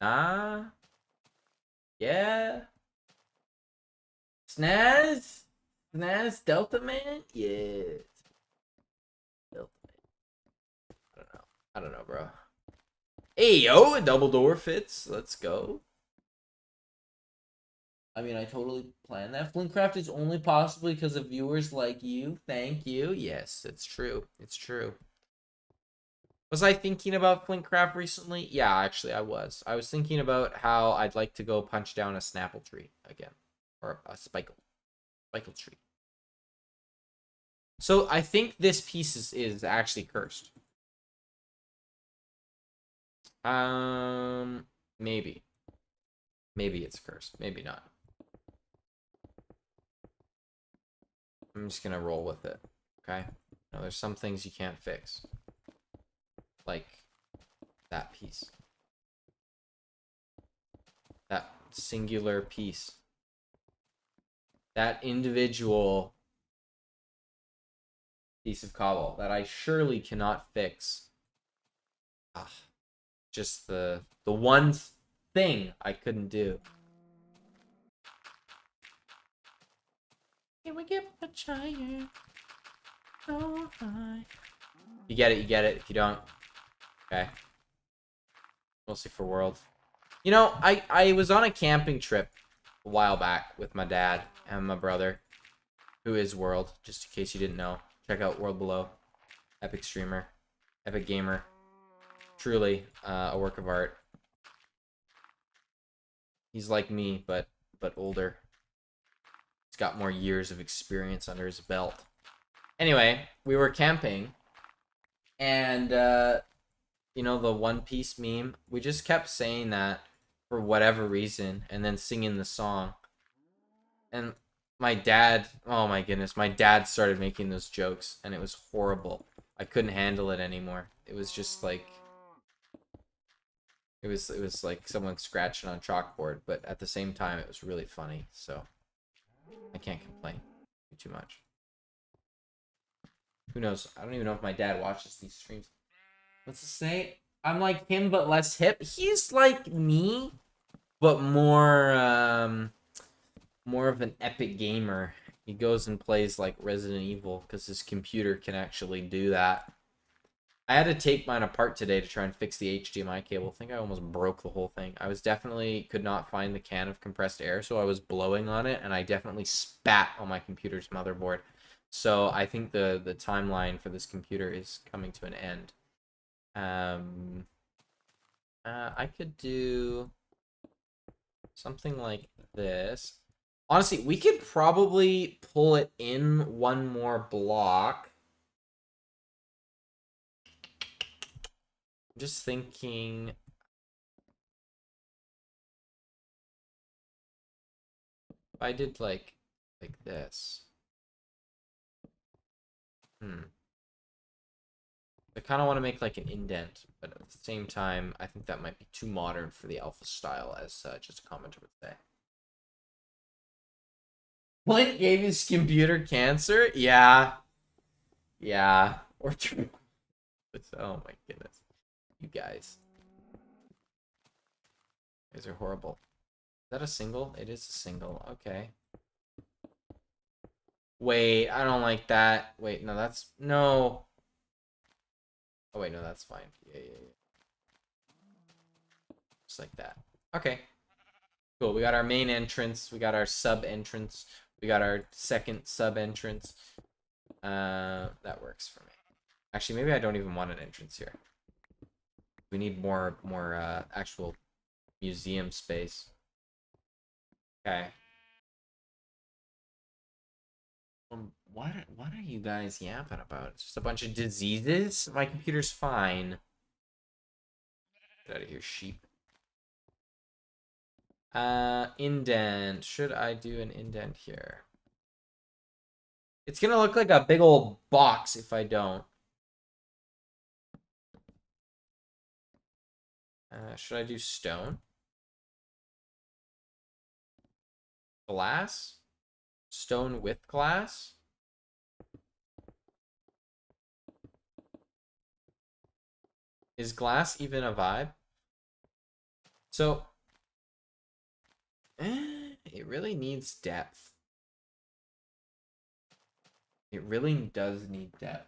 Ah. Yeah. Snaz? Snaz Delta Man? Yeah. Delta Man. I don't know. I don't know, bro. Hey, yo, a double door fits. Let's go. I mean, I totally planned that. Flintcraft is only possible because of viewers like you. Thank you. Yes, it's true. It's true. Was I thinking about Flintcraft recently? Yeah, actually, I was. I was thinking about how I'd like to go punch down a Snapple tree again. Or a Spikle tree. So I think this piece is actually cursed. Maybe. Maybe it's cursed. Maybe not. I'm just gonna roll with it. Okay? Now, there's some things you can't fix. Like that piece. That singular piece. That individual piece of cobble that I surely cannot fix. Ah, just the one thing I couldn't do. Can we get much higher? So high. You get it, you get it. If you don't, okay. Mostly for World. You know, I was on a camping trip a while back with my dad and my brother, who is World, just in case you didn't know. Check out World Below. Epic streamer. Epic gamer. Truly a work of art. He's like me, but older. He's got more years of experience under his belt. Anyway, we were camping, and you know the One Piece meme? We just kept saying that for whatever reason, and then singing the song. And my dad, oh my goodness, my dad started making those jokes, and it was horrible. I couldn't handle it anymore. It was just like, it was like someone scratching on chalkboard, but at the same time, it was really funny. So I can't complain too much. Who knows? I don't even know if my dad watches these streams. What's it say? I'm like him, but less hip. He's like me, but more more of an epic gamer. He goes and plays like Resident Evil because his computer can actually do that. I had to take mine apart today to try and fix the HDMI cable. I think I almost broke the whole thing. I was definitely could not find the can of compressed air, so I was blowing on it, and I definitely spat on my computer's motherboard. So I think the timeline for this computer is coming to an end. I could do something like this. Honestly, we could probably pull it in one more block. I'm just thinking. If I did like this. I kind of want to make like an indent, but at the same time, I think that might be too modern for the alpha style, as just a commenter would say. Flint gave his computer cancer? Yeah. Yeah. Or true. Oh my goodness. You guys. You guys are horrible. Is that a single? It is a single. Okay. Wait, I don't like that. Wait, no, that's... No. Oh, wait, no, that's fine. Yeah. Just like that. Okay. Cool. We got our main entrance. We got our sub entrance. We got our second sub entrance. That works for me. Actually, maybe I don't even want an entrance here. We need more actual museum space. Okay. What are you guys yapping about? It's just a bunch of diseases? My computer's fine. Get out of here, sheep. Indent. Should I do an indent here? It's gonna look like a big old box if I don't. Should I do stone? Glass? Stone with glass? Is glass even a vibe? So, it really needs depth. It really does need depth.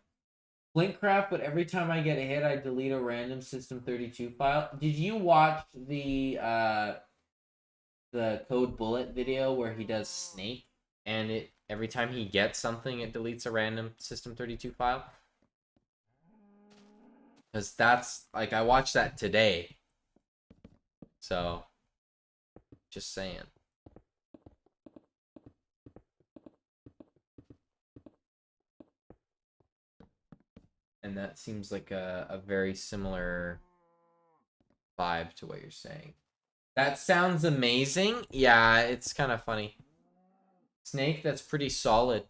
Flintcraft, but every time I get a hit, I delete a random System32 file. Did you watch the Code Bullet video where he does Snake, and every time he gets something, it deletes a random System32 file? Because that's, like, I watched that today. So, just saying. And that seems like a very similar vibe to what you're saying. That sounds amazing. Yeah, it's kind of funny. Snake, that's pretty solid.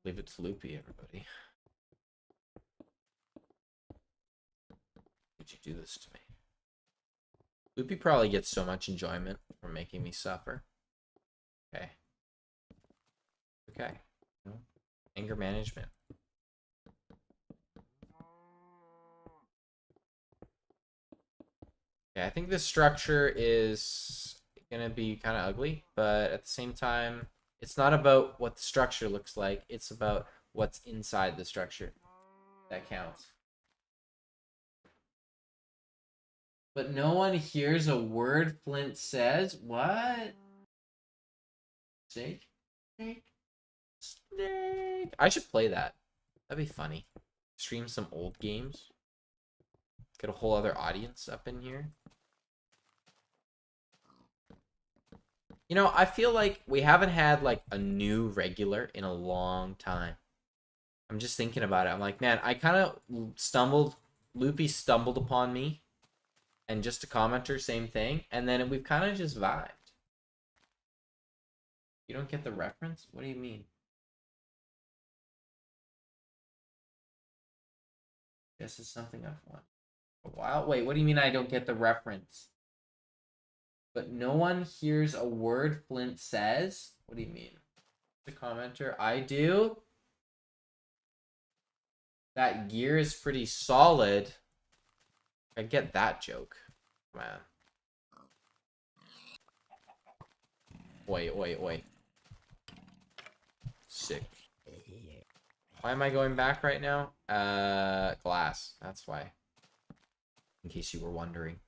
Leave it to Loopy, everybody. Would you do this to me? Loopy probably gets so much enjoyment from making me suffer. Okay. Okay. Anger management. Yeah, I think this structure is gonna be kind of ugly, but at the same time, it's not about what the structure looks like. It's about what's inside the structure that counts. But no one hears a word Flint says. What? Snake? Snake? Snake? I should play that. That'd be funny. Stream some old games. Get a whole other audience up in here. You know, I feel like we haven't had like a new regular in a long time. I'm just thinking about it. I'm like, man, I kind of Loopy stumbled upon me, and just a commenter, same thing, and then we've kind of just vibed. You don't get the reference? What do you mean? This is something I've won a while. Wait, what do you mean I don't get the reference? But no one hears a word Flint says? What do you mean? The commenter, I do. That gear is pretty solid. I get that joke. Man. Wait. Sick. Why am I going back right now? Glass. That's why. In case you were wondering.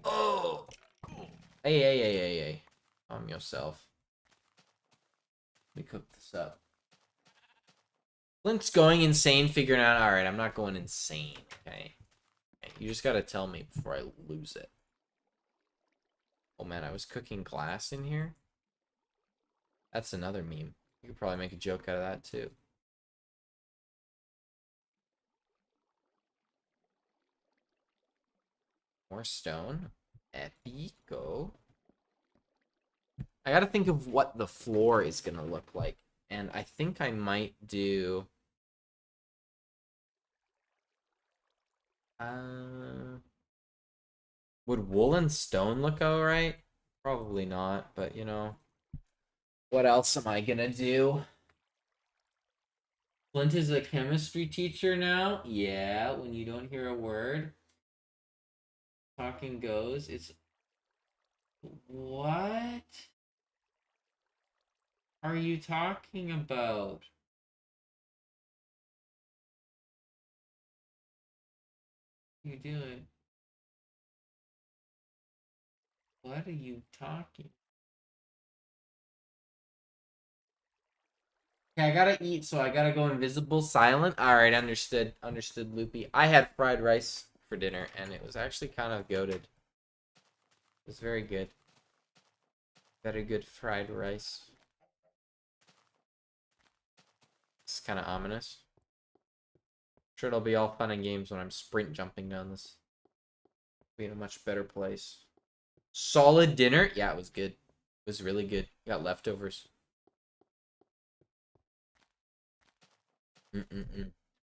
Oh! Hey. Calm yourself. Let me cook this up. Flint's going insane figuring out, alright, I'm not going insane, okay? You just gotta tell me before I lose it. Oh man, I was cooking glass in here? That's another meme. You could probably make a joke out of that too. More stone. Epico. I gotta think of what the floor is gonna look like. And I think I might do... would wool and stone look alright? Probably not, but you know. What else am I gonna do? Flint is a chemistry teacher now? Yeah, when you don't hear a word. Talking goes. It's... What? are you talking about? What are you doing? What are you talking? Okay, I gotta eat, so I gotta go invisible, silent. All right, understood, understood, Loopy. I had fried rice for dinner, and it was actually kind of goated. It was very good. Very good fried rice. It's kind of ominous. I'm sure it'll be all fun and games when I'm sprint jumping down this. Be in a much better place. Solid dinner? Yeah, it was good. It was really good. Got leftovers.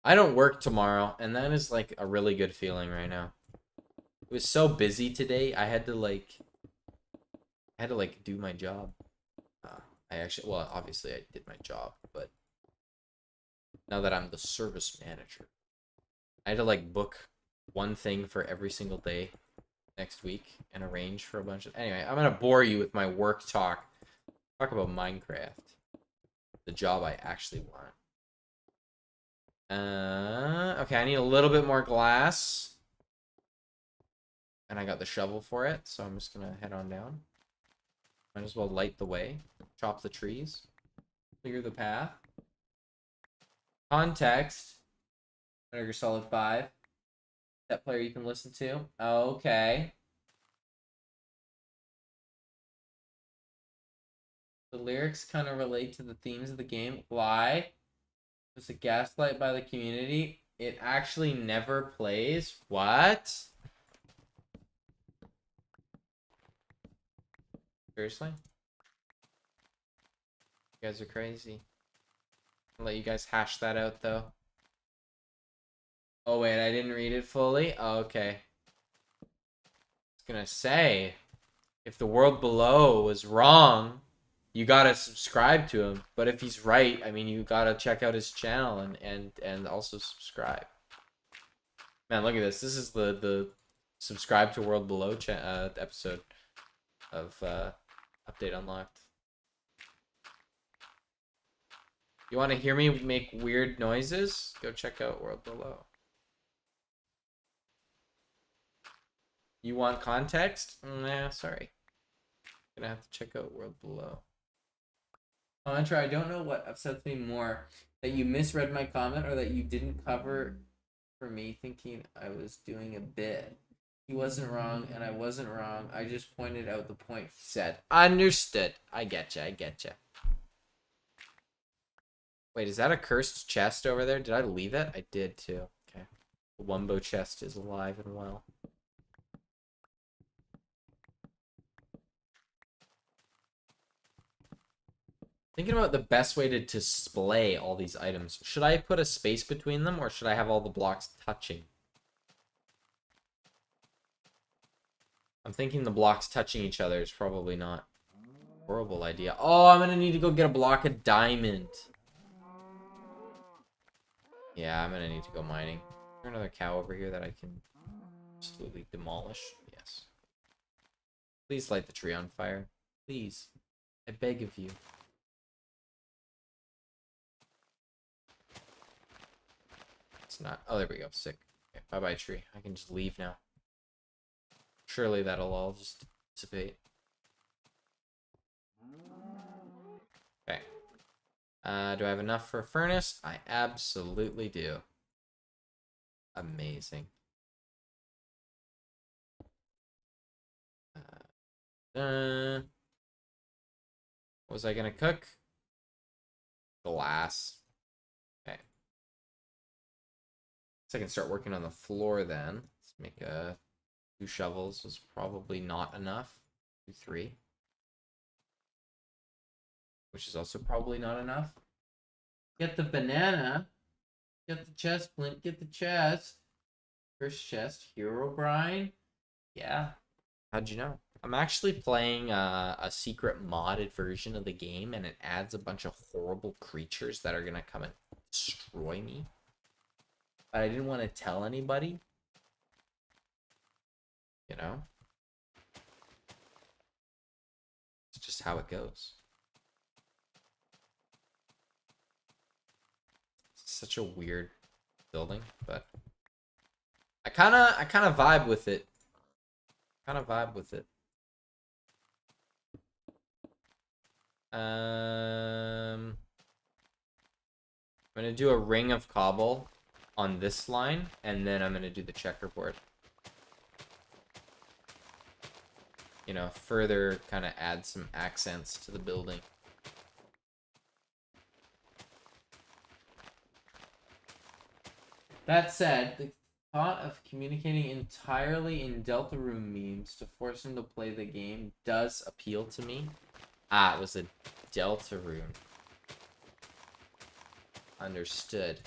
I don't work tomorrow, and that is like a really good feeling right now. It was so busy today. I had to do my job. I actually, well, obviously I did my job, but now that I'm the service manager, I had to like book one thing for every single day next week and arrange for a bunch of. Anyway, I'm gonna bore you with my work talk. Talk about Minecraft, the job I actually want. Okay, I need a little bit more glass. And I got the shovel for it, so I'm just gonna head on down. Might as well light the way. Chop the trees. Clear the path. Context. Metal Gear Solid 5. That player you can listen to. Okay. The lyrics kind of relate to the themes of the game. Why? It's a gaslight by the community. It actually never plays. What? Seriously? You guys are crazy. I'll let you guys hash that out, though. Oh, wait, I didn't read it fully? Oh, okay. I was gonna say, if the world below was wrong, you gotta subscribe to him. But if he's right, I mean, you gotta check out his channel and also subscribe. Man, look at this. This is the subscribe to World Below episode of Update Unlocked. You want to hear me make weird noises? Go check out World Below. You want context? Nah, sorry. Gonna have to check out World Below. Contra, I don't know what upsets me more. That you misread my comment or that you didn't cover for me thinking I was doing a bit. He wasn't wrong and I wasn't wrong. I just pointed out the point he said. Understood. I getcha, I getcha. Wait, is that a cursed chest over there? Did I leave it? I did too. Okay. The Wumbo chest is alive and well. Thinking about the best way to display all these items. Should I put a space between them or should I have all the blocks touching? I'm thinking the blocks touching each other is probably not a horrible idea. Oh, I'm gonna need to go get a block of diamond. Yeah, I'm gonna need to go mining. Is there another cow over here that I can absolutely demolish? Yes. Please light the tree on fire. Please. I beg of you. It's not. Oh, there we go. Sick. Okay, bye-bye, tree. I can just leave now. Surely that'll all just dissipate. Okay. Do I have enough for a furnace? I absolutely do. Amazing. What was I gonna cook? Glass. Okay. So I can start working on the floor then. Let's make 2 shovels was probably not enough. 2, 3. Which is also probably not enough. Get the banana. Get the chest, Flint. Get the chest. First chest. Herobrine. Yeah. How'd you know? I'm actually playing a secret modded version of the game, and it adds a bunch of horrible creatures that are gonna come and destroy me. But I didn't want to tell anybody. You know? It's just how it goes. such a weird building, but I kind of vibe with it. I'm gonna do a ring of cobble on this line, and then I'm gonna do the checkerboard. You know, further kind of add some accents to the building. That said, the thought of communicating entirely in Deltarune memes to force him to play the game does appeal to me. Ah, it was a Deltarune. Understood.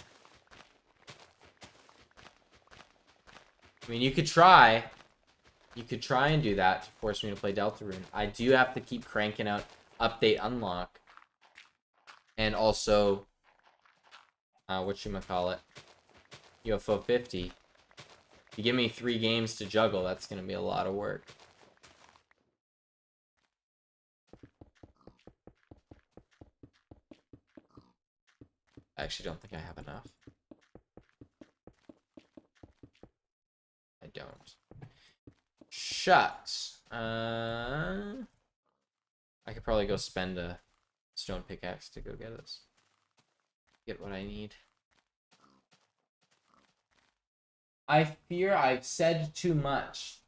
I mean, you could try. You could try and do that to force me to play Deltarune. I do have to keep cranking out update unlock. And also, whatchamacallit, UFO 50. If you give me 3 games to juggle, that's going to be a lot of work. I actually don't think I have enough. I don't. Shucks. I could probably go spend a stone pickaxe to go get this. Get what I need. I fear I've said too much.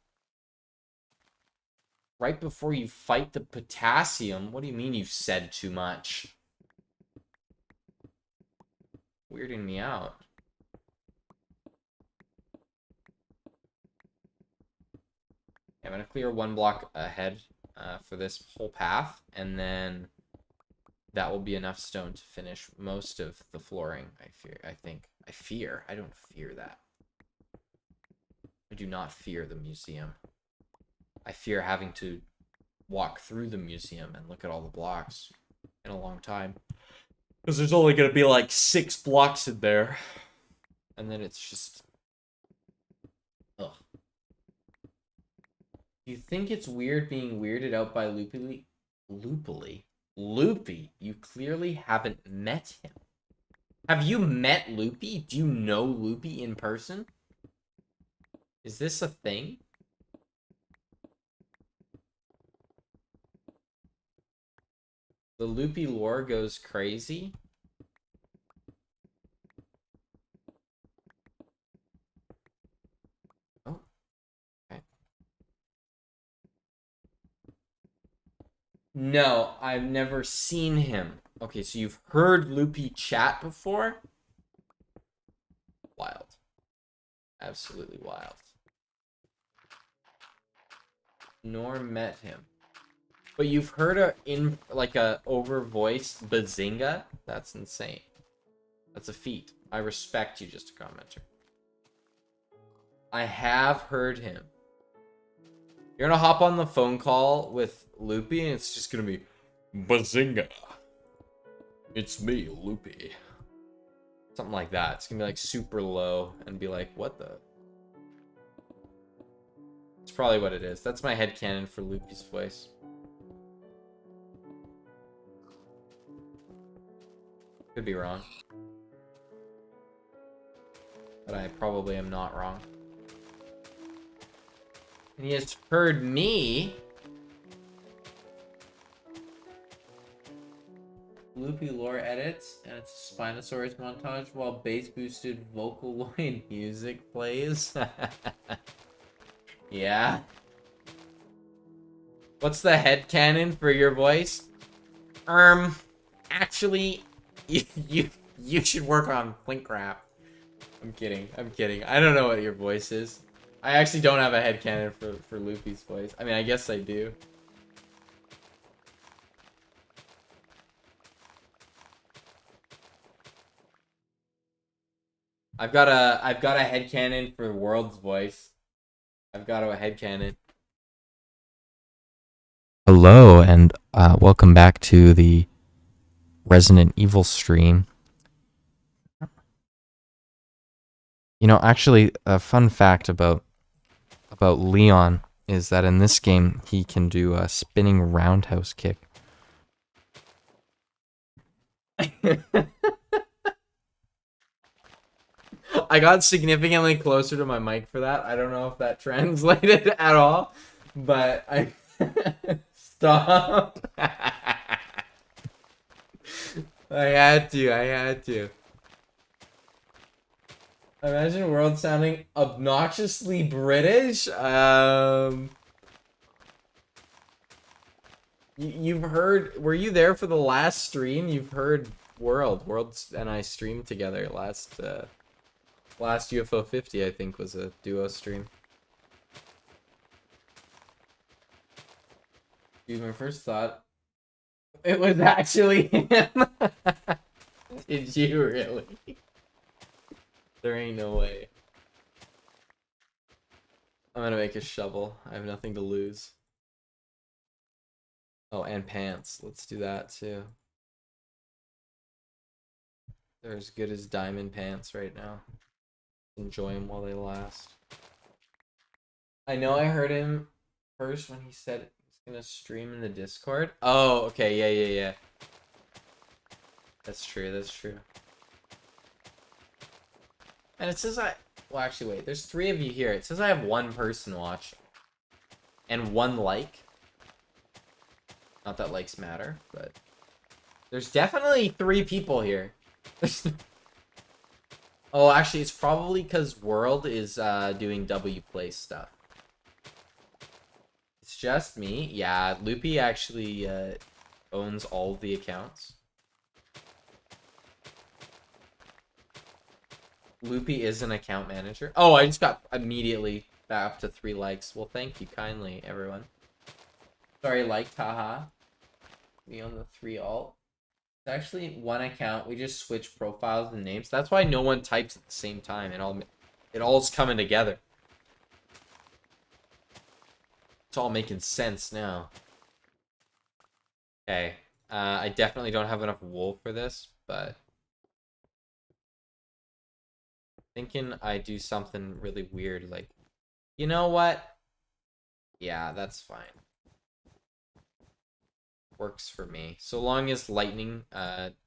Right before you fight the potassium? What do you mean you've said too much? Weirding me out. I'm gonna clear 1 block ahead for this whole path, and then that will be enough stone to finish most of the flooring. I fear. I don't fear that. I do not fear the museum. I fear having to walk through the museum and look at all the blocks in a long time. Because there's only gonna be like 6 blocks in there. And then it's just... ugh. You think it's weird being weirded out by Loopy? Loopy? You clearly haven't met him. Have you met Loopy? Do you know Loopy in person? Is this a thing? The Loopy lore goes crazy. Oh. Okay. No, I've never seen him. Okay, so you've heard Loopy chat before? Wild. Absolutely wild. Nor met him. But you've heard a over-voiced Bazinga? That's insane. That's a feat. I respect you, just a commenter. I have heard him. You're gonna hop on the phone call with Loopy, and it's just gonna be Bazinga. It's me, Loopy. Something like that. It's gonna be like super low and be like, what the? It's probably what it is. That's my headcanon for Loopy's voice. Could be wrong. But I probably am not wrong. And he has heard me. Loopy lore edits, and it's a Spinosaurus montage while bass boosted Vocaloid music plays. Yeah. What's the headcanon for your voice? Actually, you should work on Flinkrap. I'm kidding. I don't know what your voice is. I actually don't have a headcanon for Loopy's voice. I mean, I guess I do. I've got a headcanon for World's voice. I've got a headcanon. Hello, and welcome back to the Resident Evil stream. You know, actually, a fun fact about Leon is that in this game, he can do a spinning roundhouse kick. I got significantly closer to my mic for that. I don't know if that translated at all, but I stop. I had to. I had to. Imagine world sounding obnoxiously British. You've heard. Were you there for the last stream? You've heard World. World and I streamed together last UFO 50. I think was a duo stream. Dude, my first thought, it was actually him. Did you really? There ain't no way. I'm gonna make a shovel. I have nothing to lose. Oh, and pants. Let's do that too. They're as good as diamond pants right now. Enjoy them while they last. I know I heard him first when he said he's gonna stream in the Discord. Oh, okay, yeah. That's true, that's true. And it says well, actually, wait. There's 3 of you here. It says I have 1 person watch. And 1 like. Not that likes matter, but... There's definitely 3 people here. Oh, actually, it's probably because World is doing W Play stuff. It's just me. Yeah, Loopy actually owns all the accounts. Loopy is an account manager. Oh, I just got immediately back up to 3 likes. Well, thank you kindly, everyone. Sorry, liked, haha. Me on the 3 alt. It's actually 1 account. We just switch profiles and names. That's why no one types at the same time. It all's coming together. It's all making sense now. Okay. I definitely don't have enough wool for this, but... thinking I do something really weird, like... You know what? Yeah, that's fine. Works for me. So long as lightning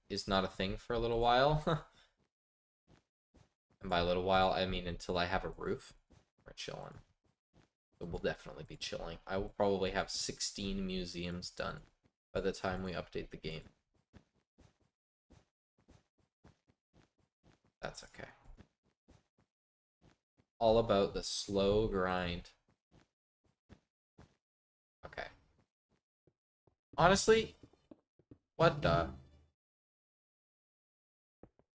is not a thing for a little while. And by a little while, I mean until I have a roof. We're chilling. But we'll definitely be chilling. I will probably have 16 museums done by the time we update the game. That's okay. All about the slow grind. Okay. Honestly, what the?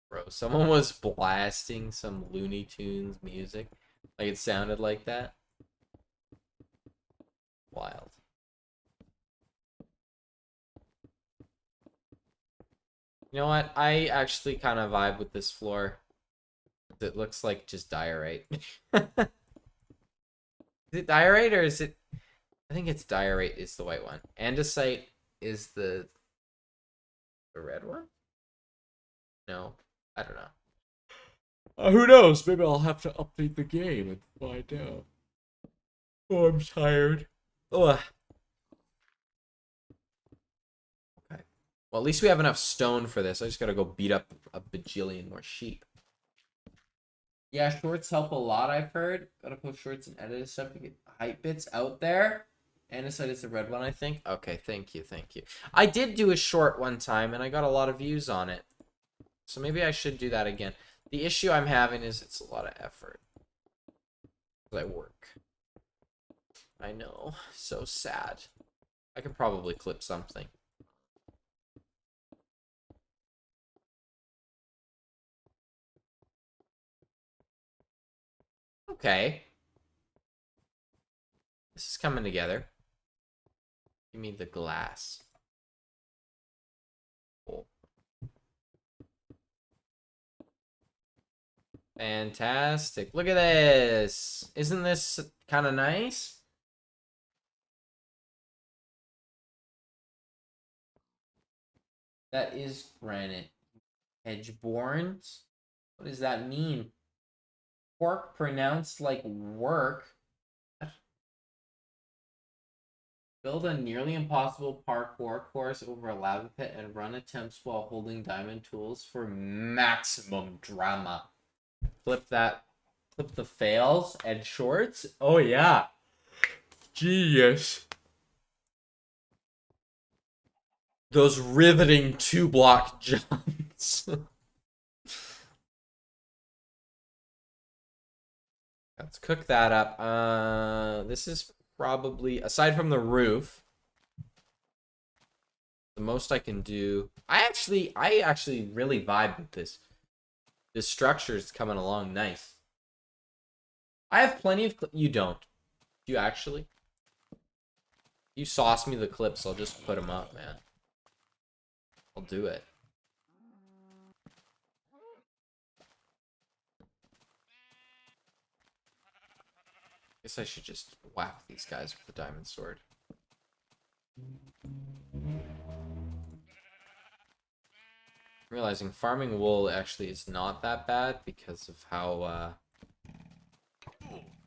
Bro, someone was blasting some Looney Tunes music. Like it sounded like that. Wild. You know what? I actually kind of vibe with this floor. It looks like just diorite. Is it diorite or is it... I think it's diorite is the white one. Andesite is the red one? No, I don't know. Who knows? Maybe I'll have to update the game and find out. Oh, I'm tired. Ugh. Okay. Well, at least we have enough stone for this. I just gotta go beat up a bajillion more sheep. Yeah, shorts help a lot, I've heard. Gotta post shorts and edit stuff to get hype bits out there. Andesite is the red one, I think. Okay, thank you. I did do a short one time, and I got a lot of views on it. So maybe I should do that again. The issue I'm having is it's a lot of effort. I work. I know. So sad. I could probably clip something. Okay. This is coming together. Give me the glass. Cool. Fantastic. Look at this. Isn't this kind of nice? That is granite. Edgeborns? What does that mean? Pork pronounced like work. Build a nearly impossible parkour course over a lava pit and run attempts while holding diamond tools for maximum drama. Flip that. Flip the fails and shorts. Oh, yeah. Genius. Those riveting 2-block jumps. Let's cook that up. This is probably, aside from the roof, the most I can do. I actually really vibe with this. This structure is coming along nice. I have plenty of you don't. You actually? You sauce me the clips, I'll just put them up, man. I'll do it. Guess I should just whack these guys with the diamond sword. Realizing farming wool actually is not that bad because of how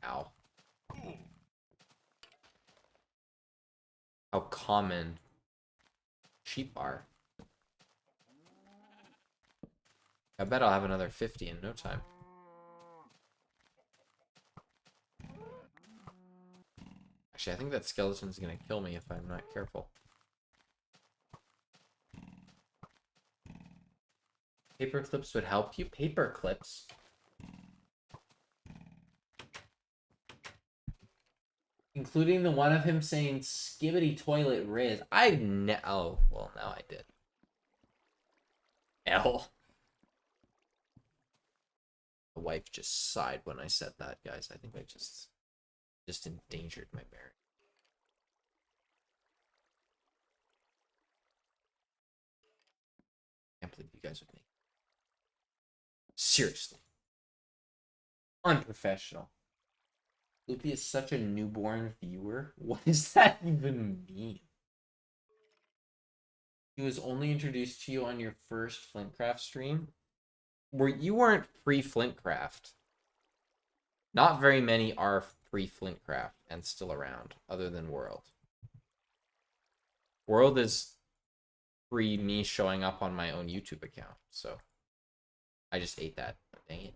ow. How common sheep are. I bet I'll have another 50 in no time. Actually, I think that skeleton's gonna kill me if I'm not careful. Paper clips would help you? Paper clips? Including the one of him saying skibbity toilet Riz. Oh, well, now I did. L. The wife just sighed when I said that, guys. I think I just endangered my marriage. Can't believe you guys would make. Seriously. Unprofessional. Loopy is such a newborn viewer. What does that even mean? He was only introduced to you on your first Flintcraft stream? You weren't pre-Flintcraft. Not very many are pre-Flintcraft and still around, other than World. World is pre me showing up on my own YouTube account, so I just ate that. Dang it.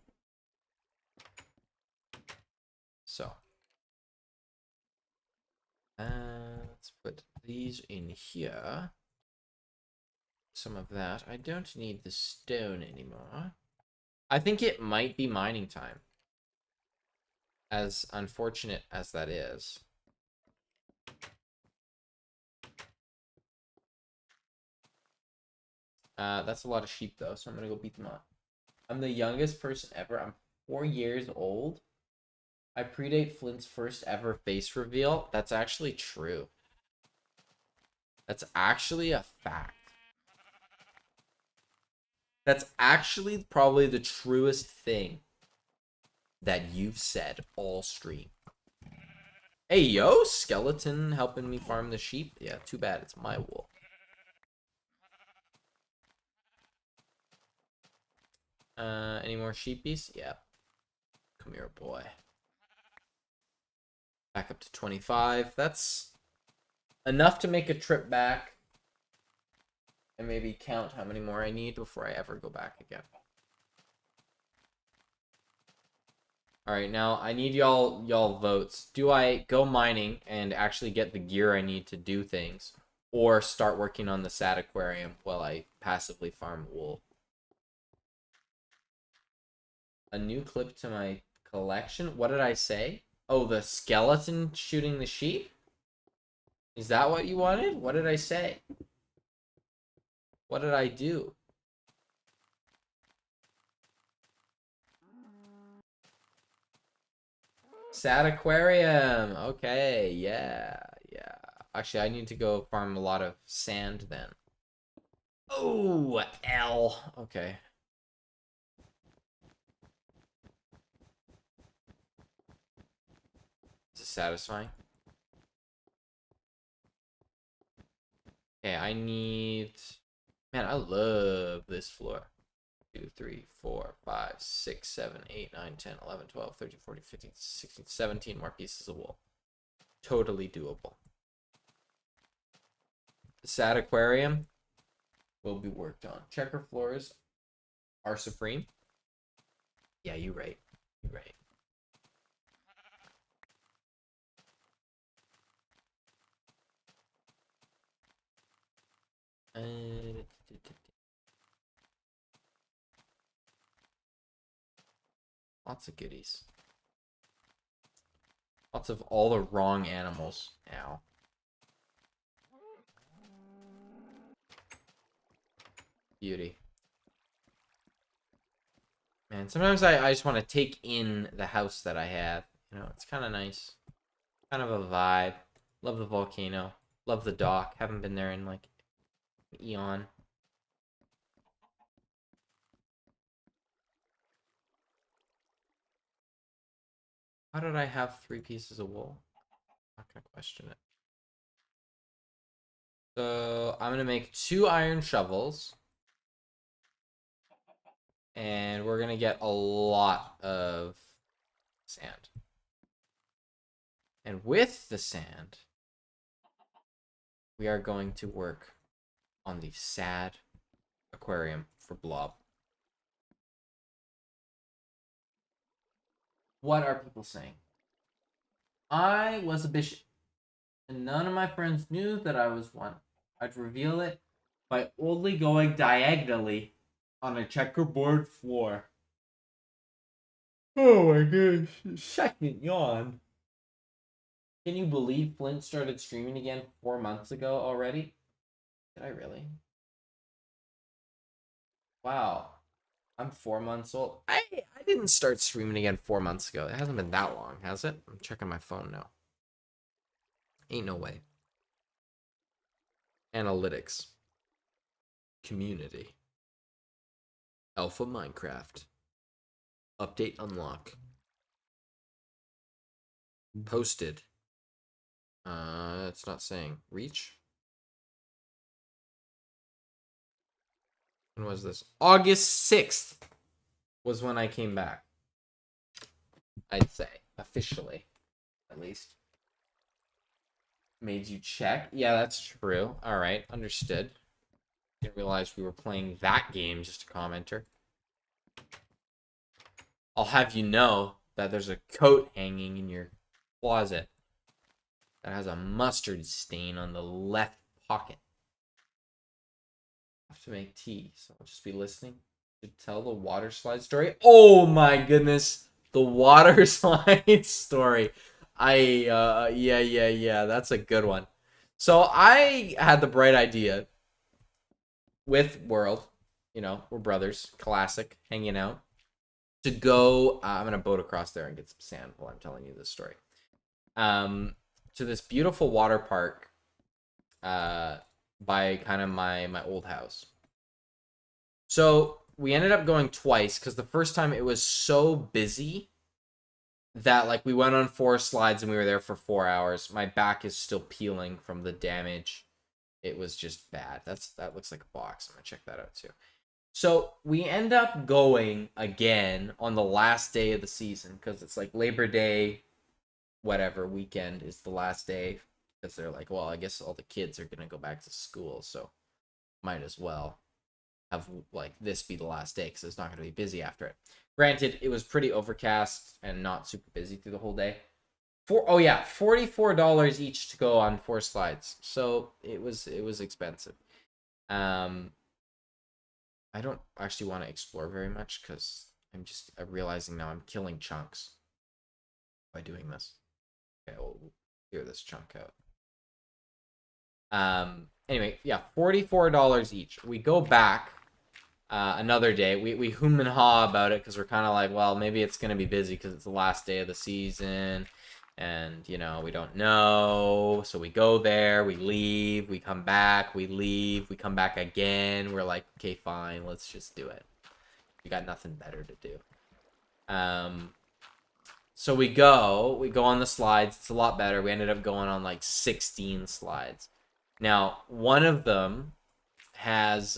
So let's put these in here. Some of that. I don't need the stone anymore. I think it might be mining time. As unfortunate as that is. That's a lot of sheep though, so I'm gonna go beat them up. I'm the youngest person ever. I'm 4 years old. I predate Flint's first ever face reveal. That's actually true. That's actually a fact. That's actually probably the truest thing that you've said all stream. Hey, yo, skeleton helping me farm the sheep. Yeah, too bad it's my wool. Any more sheepies? Yeah. Come here, boy. Back up to 25. That's enough to make a trip back. And maybe count how many more I need before I ever go back again. Alright, now I need y'all votes. Do I go mining and actually get the gear I need to do things? Or start working on the sad aquarium while I passively farm wool? A new clip to my collection? What did I say? Oh, the skeleton shooting the sheep? Is that what you wanted? What did I say? What did I do? Sad aquarium. Okay, yeah. Actually, I need to go farm a lot of sand then. Oh, L. Okay. Is it satisfying? Okay, I need... Man, I love this floor. 2, 3, 4, 5, 6, 7, 8, 9, 10, 11, 12, 13, 14, 15, 16, 17 more pieces of wool. Totally doable. The sad aquarium will be worked on. Checker floors are supreme. Yeah, you're right. You're right. Lots of goodies. Lots of all the wrong animals. Ow. Beauty. Man, sometimes I just want to take in the house that I have. You know, it's kind of nice. Kind of a vibe. Love the volcano. Love the dock. Haven't been there in like an eon. How did I have 3 pieces of wool? I'm not gonna question it. So I'm gonna make 2 iron shovels. And we're gonna get a lot of sand. And with the sand, we are going to work on the sad aquarium for Blob. What are people saying? I was a bishop, and none of my friends knew that I was one. I'd reveal it by only going diagonally on a checkerboard floor. Oh my gosh, second yawn. Can you believe Flint started streaming again 4 months ago already? Did I really? Wow. I'm 4 months old. I didn't start streaming again 4 months ago. It hasn't been that long, has it? I'm checking my phone now. Ain't no way. Analytics. Community. Alpha Minecraft. Update unlock. Posted. It's not saying. Reach? When was this? August 6th was when I came back. I'd say. Officially. At least. Made you check? Yeah, that's true. Alright, understood. Didn't realize we were playing that game, just a commenter. I'll have you know that there's a coat hanging in your closet that has a mustard stain on the left pocket. I have to make tea, so I'll just be listening to tell the water slide story. Oh my goodness, the water slide story. Yeah, that's a good one. So I had the bright idea with World, you know, we're brothers, classic, hanging out, to go, I'm going to boat across there and get some sand while I'm telling you this story, to this beautiful water park by kind of my old house. So we ended up going twice because the first time it was so busy that like we went on 4 slides and we were there for 4 hours. My back is still peeling from the damage. It was just bad. That looks like a box. I'm gonna check that out too. So we end up going again on the last day of the season because it's like Labor Day, whatever weekend is the last day, because they're like, well, I guess all the kids are gonna go back to school, so might as well have like this be the last day because it's not gonna be busy after it. Granted, it was pretty overcast and not super busy through the whole day. $44 each to go on 4 slides, so it was expensive. I don't actually want to explore very much because I'm realizing now I'm killing chunks by doing this. Okay, we'll clear this chunk out. Anyway, yeah, $44 each. We go back another day. We hum and haw about it because we're kind of like, well, maybe it's gonna be busy because it's the last day of the season, and you know we don't know. So we go there, we leave, we come back, we leave, we come back again. We're like, okay, fine, let's just do it. We got nothing better to do. So we go on the slides. It's a lot better. We ended up going on like 16 slides. Now, one of them has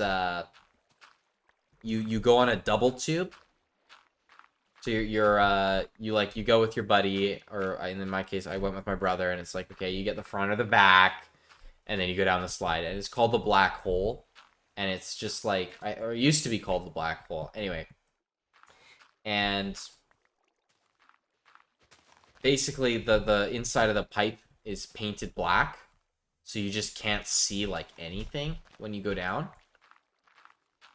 you go on a double tube. So you go with your buddy, or in my case, I went with my brother, and it's like, okay, you get the front or the back, and then you go down the slide, and it's called the black hole, and it's just like, or it used to be called the black hole, anyway. and basically the inside of the pipe is painted black, so you just can't see like anything when you go down.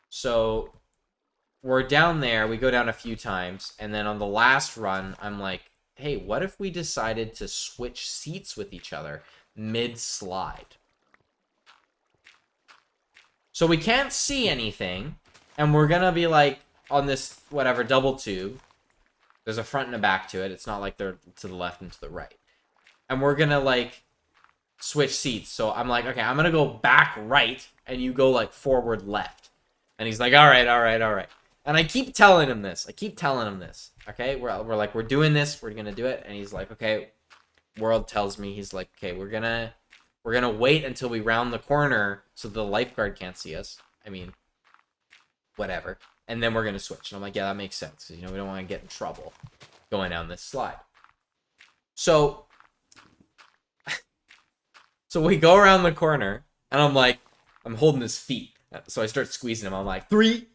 So we're down there, we go down a few times, and then on the last run, I'm like, hey, what if we decided to switch seats with each other mid-slide? So we can't see anything, and we're gonna be like on this whatever double tube. There's a front and a back to it. It's not like they're to the left and to the right. And we're gonna like switch seats. So I'm like, okay, I'm gonna go back right, and you go like forward left. And he's like, all right, all right, all right. And I keep telling him this. Okay, we're like, we're doing this. We're gonna do it. And he's like, okay. World tells me, he's like, okay, we're gonna wait until we round the corner so the lifeguard can't see us. I mean, whatever. And then we're gonna switch. And I'm like, yeah, that makes sense. Because, you know, we don't want to get in trouble going down this slide. So we go around the corner, and I'm like, I'm holding his feet. So I start squeezing him. I'm like, 3,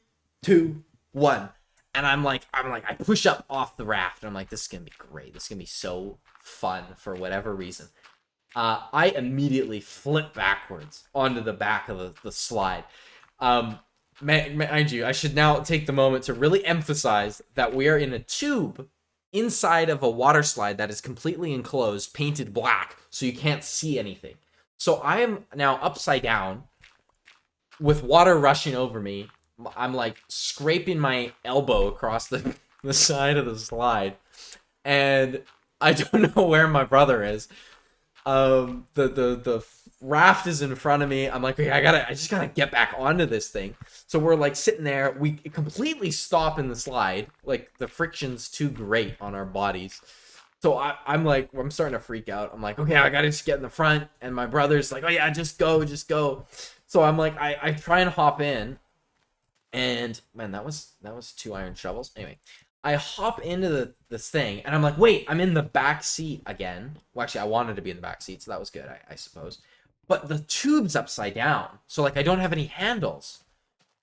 2, 1. And I'm like, I push up off the raft. And I'm like, this is going to be great. This is going to be so fun for whatever reason. I immediately flip backwards onto the back of the slide. Mind you, I should now take the moment to really emphasize that we are in a tube inside of a water slide that is completely enclosed, painted black, so you can't see anything. So I am now upside down with water rushing over me. I'm like scraping my elbow across the side of the slide, and I don't know where my brother is. The raft is in front of me. I'm like, okay, I just gotta get back onto this thing. So we're like sitting there. We completely stop in the slide. Like the friction's too great on our bodies. So I'm like, I'm starting to freak out. I'm like, okay, I gotta just get in the front. And my brother's like, oh yeah, just go. So I'm like, I try and hop in. And man, that was 2 iron shovels. Anyway, I hop into this thing, and I'm like, wait, I'm in the back seat again. Well, actually, I wanted to be in the back seat, so that was good, I suppose. But the tube's upside down, so like I don't have any handles.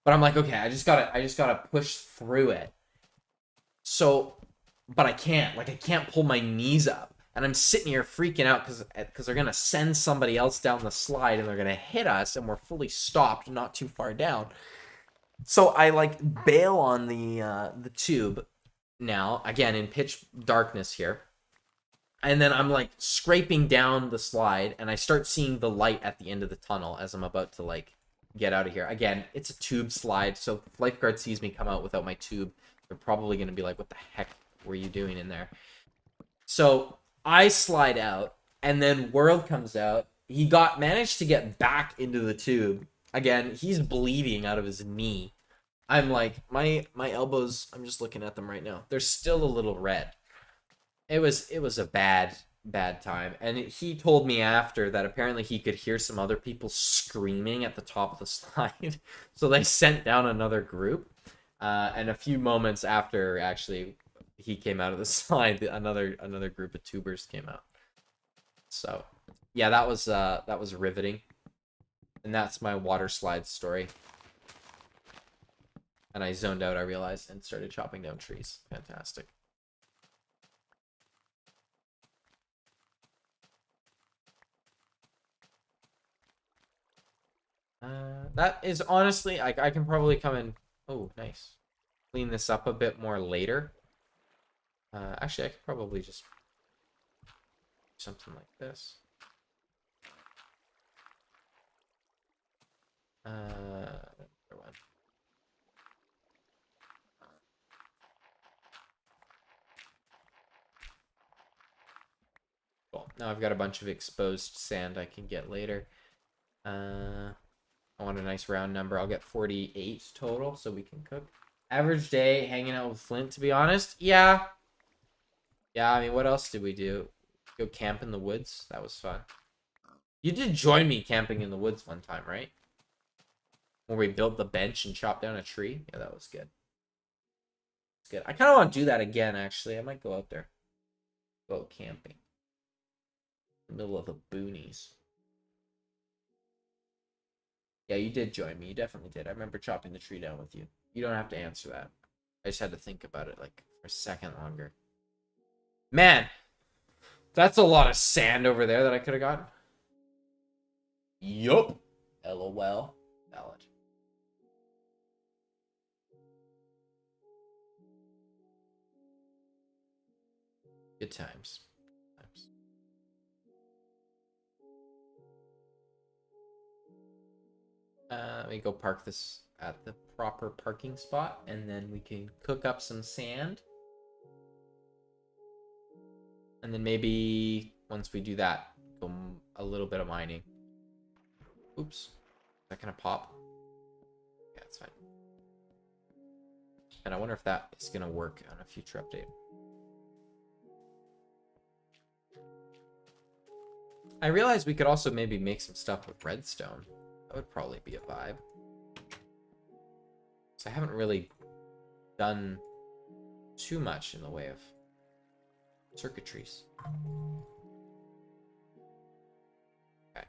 But I'm like, okay, I just gotta push through it. So, but I can't pull my knees up, and I'm sitting here freaking out because they're gonna send somebody else down the slide, and they're gonna hit us, and we're fully stopped, not too far down. So I like bail on the tube now, again in pitch darkness here. And then I'm like scraping down the slide, and I start seeing the light at the end of the tunnel as I'm about to like get out of here. Again, it's a tube slide, so if lifeguard sees me come out without my tube, they're probably going to be like, what the heck were you doing in there? So I slide out, and then World comes out. He managed to get back into the tube. Again, he's bleeding out of his knee. I'm like, my elbows, I'm just looking at them right now. They're still a little red. It was a bad time. And he told me after that apparently he could hear some other people screaming at the top of the slide. So they sent down another group. And a few moments after actually he came out of the slide, another group of tubers came out. So yeah, that was riveting. And that's my water slide story. And I zoned out, I realized, and started chopping down trees. Fantastic. That is honestly, I can probably come in. Oh, nice. Clean this up a bit more later. Actually, I could probably just do something like this. Cool. Now I've got a bunch of exposed sand I can get later. I want a nice round number. I'll get 48 total so we can cook. Average day hanging out with Flint, to be honest. Yeah. Yeah, I mean, what else did we do? Go camp in the woods? That was fun. You did join me camping in the woods one time, right? Where we built the bench and chopped down a tree? Yeah, that was good. It's good. I kind of want to do that again, actually. I might go out there. Go out camping. In the middle of the boonies. Yeah, you did join me. You definitely did. I remember chopping the tree down with you. You don't have to answer that. I just had to think about it like for a second longer. Man, that's a lot of sand over there that I could have gotten. Yup. LOL. Valid. Good times. Let me go park this at the proper parking spot, and then we can cook up some sand. And then maybe once we do that, go a little bit of mining. Oops. Is that gonna pop? Yeah, it's fine. And I wonder if that is gonna work on a future update. I realized we could also maybe make some stuff with redstone. That would probably be a vibe. So I haven't really done too much in the way of circuitries. Okay.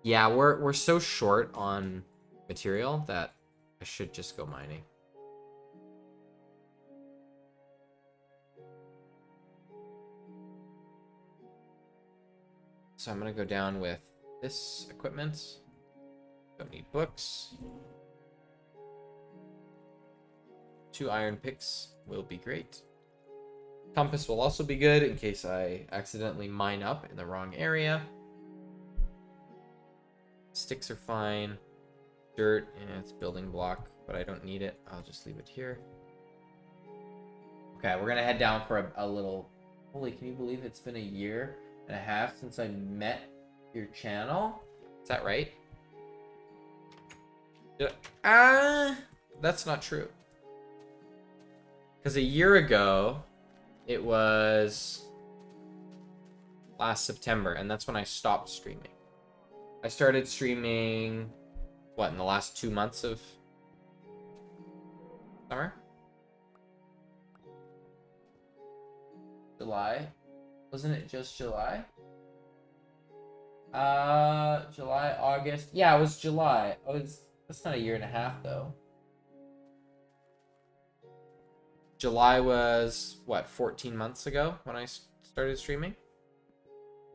Yeah, we're so short on material that I should just go mining. So I'm gonna go down with this equipment. Don't need books. 2 iron picks will be great. Compass will also be good in case I accidentally mine up in the wrong area. Sticks are fine. Dirt, yeah, it's building block, but I don't need it. I'll just leave it here. Okay, we're gonna head down for a little... Holy, can you believe it's been a year and a half since I met your channel? Is that right? That's not true. Because a year ago, it was last September, and that's when I stopped streaming. I started streaming, what, in the last 2 months of summer? July? Wasn't it just July? July, August. Yeah, it was July. That's not a year and a half, though. July was, what, 14 months ago when I started streaming?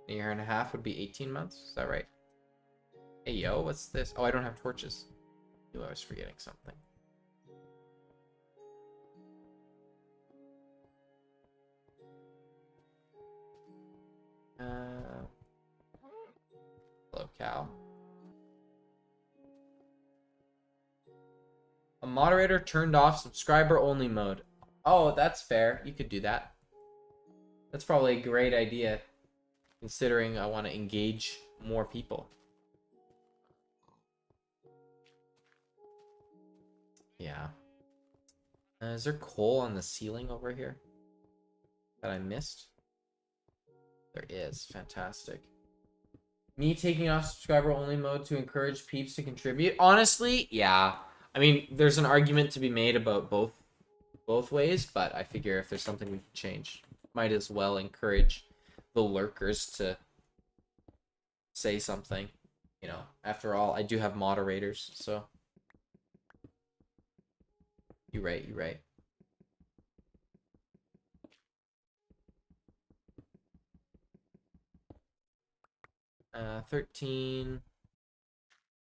A year and a half would be 18 months. Is that right? Hey, yo, what's this? Oh, I don't have torches. I knew I was forgetting something. Hello, cow. A moderator turned off subscriber only mode. Oh, that's fair. You could do that. That's probably a great idea, considering I want to engage more people. Yeah. Is there coal on the ceiling over here that I missed? There is. Fantastic. Me taking off subscriber only mode to encourage peeps to contribute. Honestly, yeah. I mean, there's an argument to be made about both ways, but I figure if there's something we can change, might as well encourage the lurkers to say something. You know, after all, I do have moderators, so. You're right, you're right. Uh, 13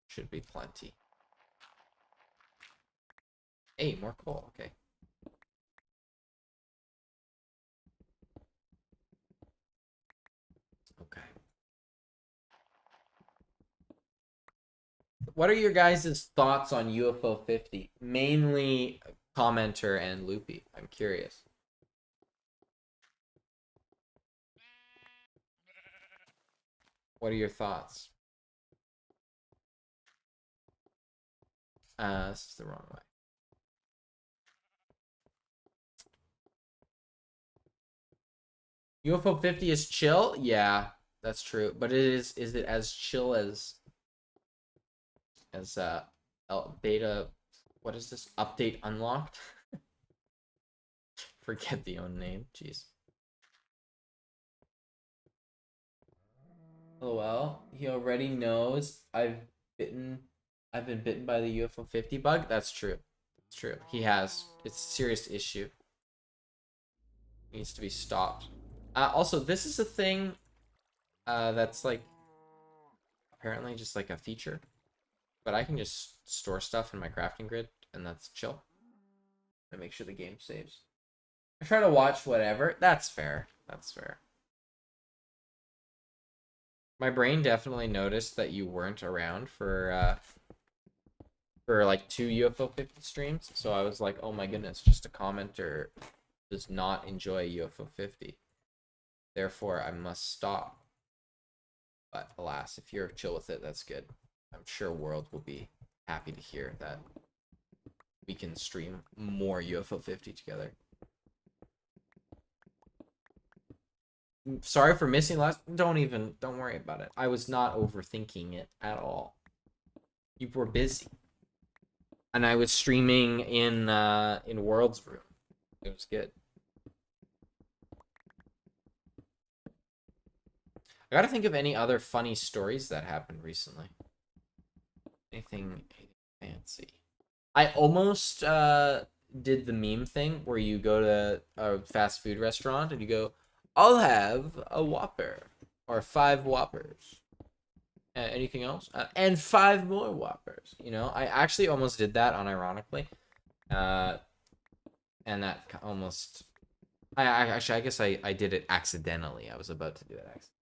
should be plenty. Hey, more coal, okay. Okay. What are your guys' thoughts on UFO 50? Mainly commenter and Loopy. I'm curious. What are your thoughts? This is the wrong way. UFO 50 is chill? Yeah, that's true. But is it as chill as beta, what is this? Update unlocked? Forget the own name. Jeez. Oh well, he already knows I've bitten I've been bitten by the UFO 50 bug. That's true. It's true. He has. It's a serious issue. It needs to be stopped. Also, this is a thing that's like apparently just like a feature, but I can just store stuff in my crafting grid, and that's chill. And make sure the game saves. I try to watch whatever. That's fair. That's fair. My brain definitely noticed that you weren't around for like 2 UFO 50 streams, so I was like, oh my goodness, just a commenter does not enjoy UFO 50. Therefore, I must stop. But alas, if you're chill with it, that's good. I'm sure World will be happy to hear that we can stream more UFO 50 together. Sorry for missing last. Don't worry about it. I was not overthinking it at all. You were busy. And I was streaming in World's room. It was good. I gotta think of any other funny stories that happened recently. Anything fancy. I almost did the meme thing where you go to a fast food restaurant and you go, I'll have a Whopper or 5 Whoppers. Anything else? And 5 more Whoppers. You know, I actually almost did that unironically. And that almost... I guess I did it accidentally. I was about to do it accidentally.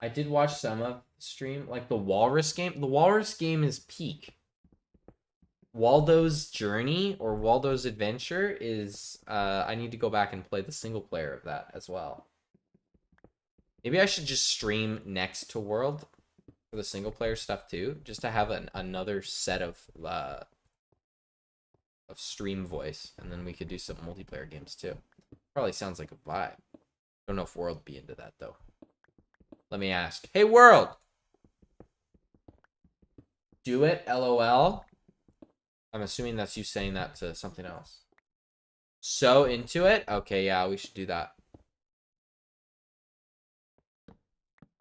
I did watch some of the stream, like the Walrus game. The Walrus game is peak. Waldo's Journey or Waldo's Adventure is... I need to go back and play the single player of that as well. Maybe I should just stream next to World for the single player stuff too, just to have another set of stream voice, and then we could do some multiplayer games too. Probably sounds like a vibe. Don't know if World would be into that though. Let me ask. Hey World! Do it, LOL. I'm assuming that's you saying that to something else. So into it? Okay, yeah, we should do that.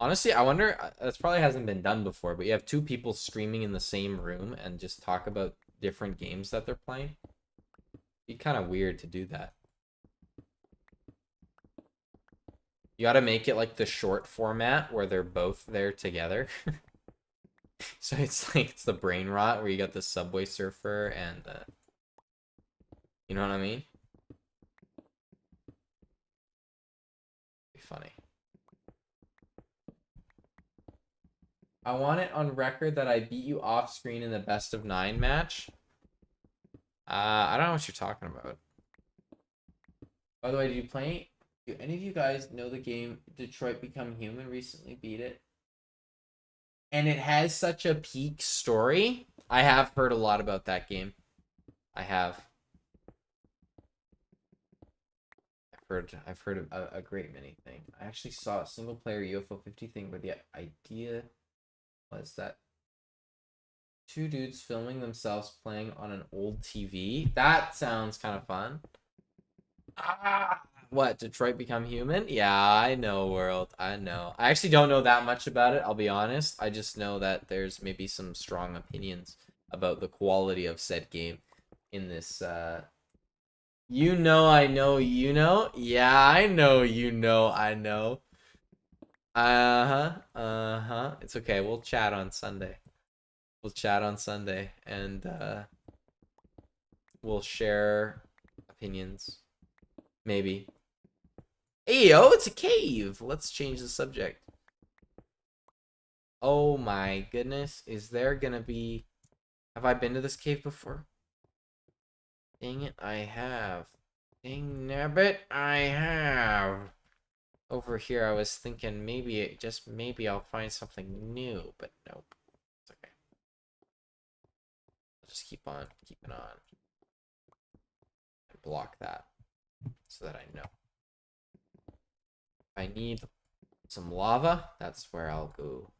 Honestly, I wonder, this probably hasn't been done before, but you have 2 people streaming in the same room and just talk about different games that they're playing. It'd be kind of weird to do that. You gotta make it like the short format where they're both there together. So it's like, it's the brain rot where you got the Subway Surfer and, you know what I mean? Be funny. I want it on record that I beat you off screen in the best of 9 match. I don't know what you're talking about. By the way, do any of you guys know the game Detroit Become Human? Recently beat it. And it has such a peak story. I have heard a lot about that game. I have. I've heard of a great many things. I actually saw a single player UFO 50 thing where the idea was that 2 dudes filming themselves playing on an old TV. That sounds kind of fun. What, Detroit Become Human? Yeah, I know, World. I know. I actually don't know that much about it, I'll be honest. I just know that there's maybe some strong opinions about the quality of said game in this, You know I know you know? Yeah, I know you know I know. Uh-huh. It's okay, we'll chat on Sunday. We'll chat on Sunday, and, we'll share opinions. Maybe. Hey, yo, it's a cave. Let's change the subject. Oh my goodness. Is there gonna be... Have I been to this cave before? Dang it, I have. Dang nabbit, I have. Over here, I was thinking maybe, just maybe I'll find something new, but nope. It's okay. I'll just keep on keeping on. And block that so that I know. I need some lava, that's where I'll go.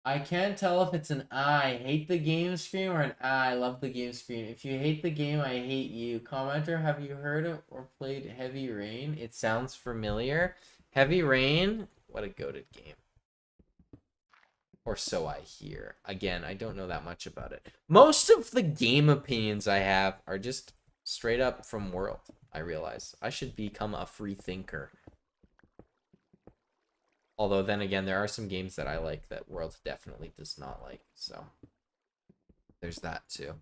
I can't tell if it's an I hate the game screen or an I love the game screen. If you hate the game, I hate you. Commenter, have you heard of or played Heavy Rain? It sounds familiar. Heavy Rain? What a goated game. Or so I hear. Again, I don't know that much about it. Most of the game opinions I have are just straight up from World, I realize. I should become a free thinker. Although, then again, there are some games that I like that World definitely does not like. So, there's that too.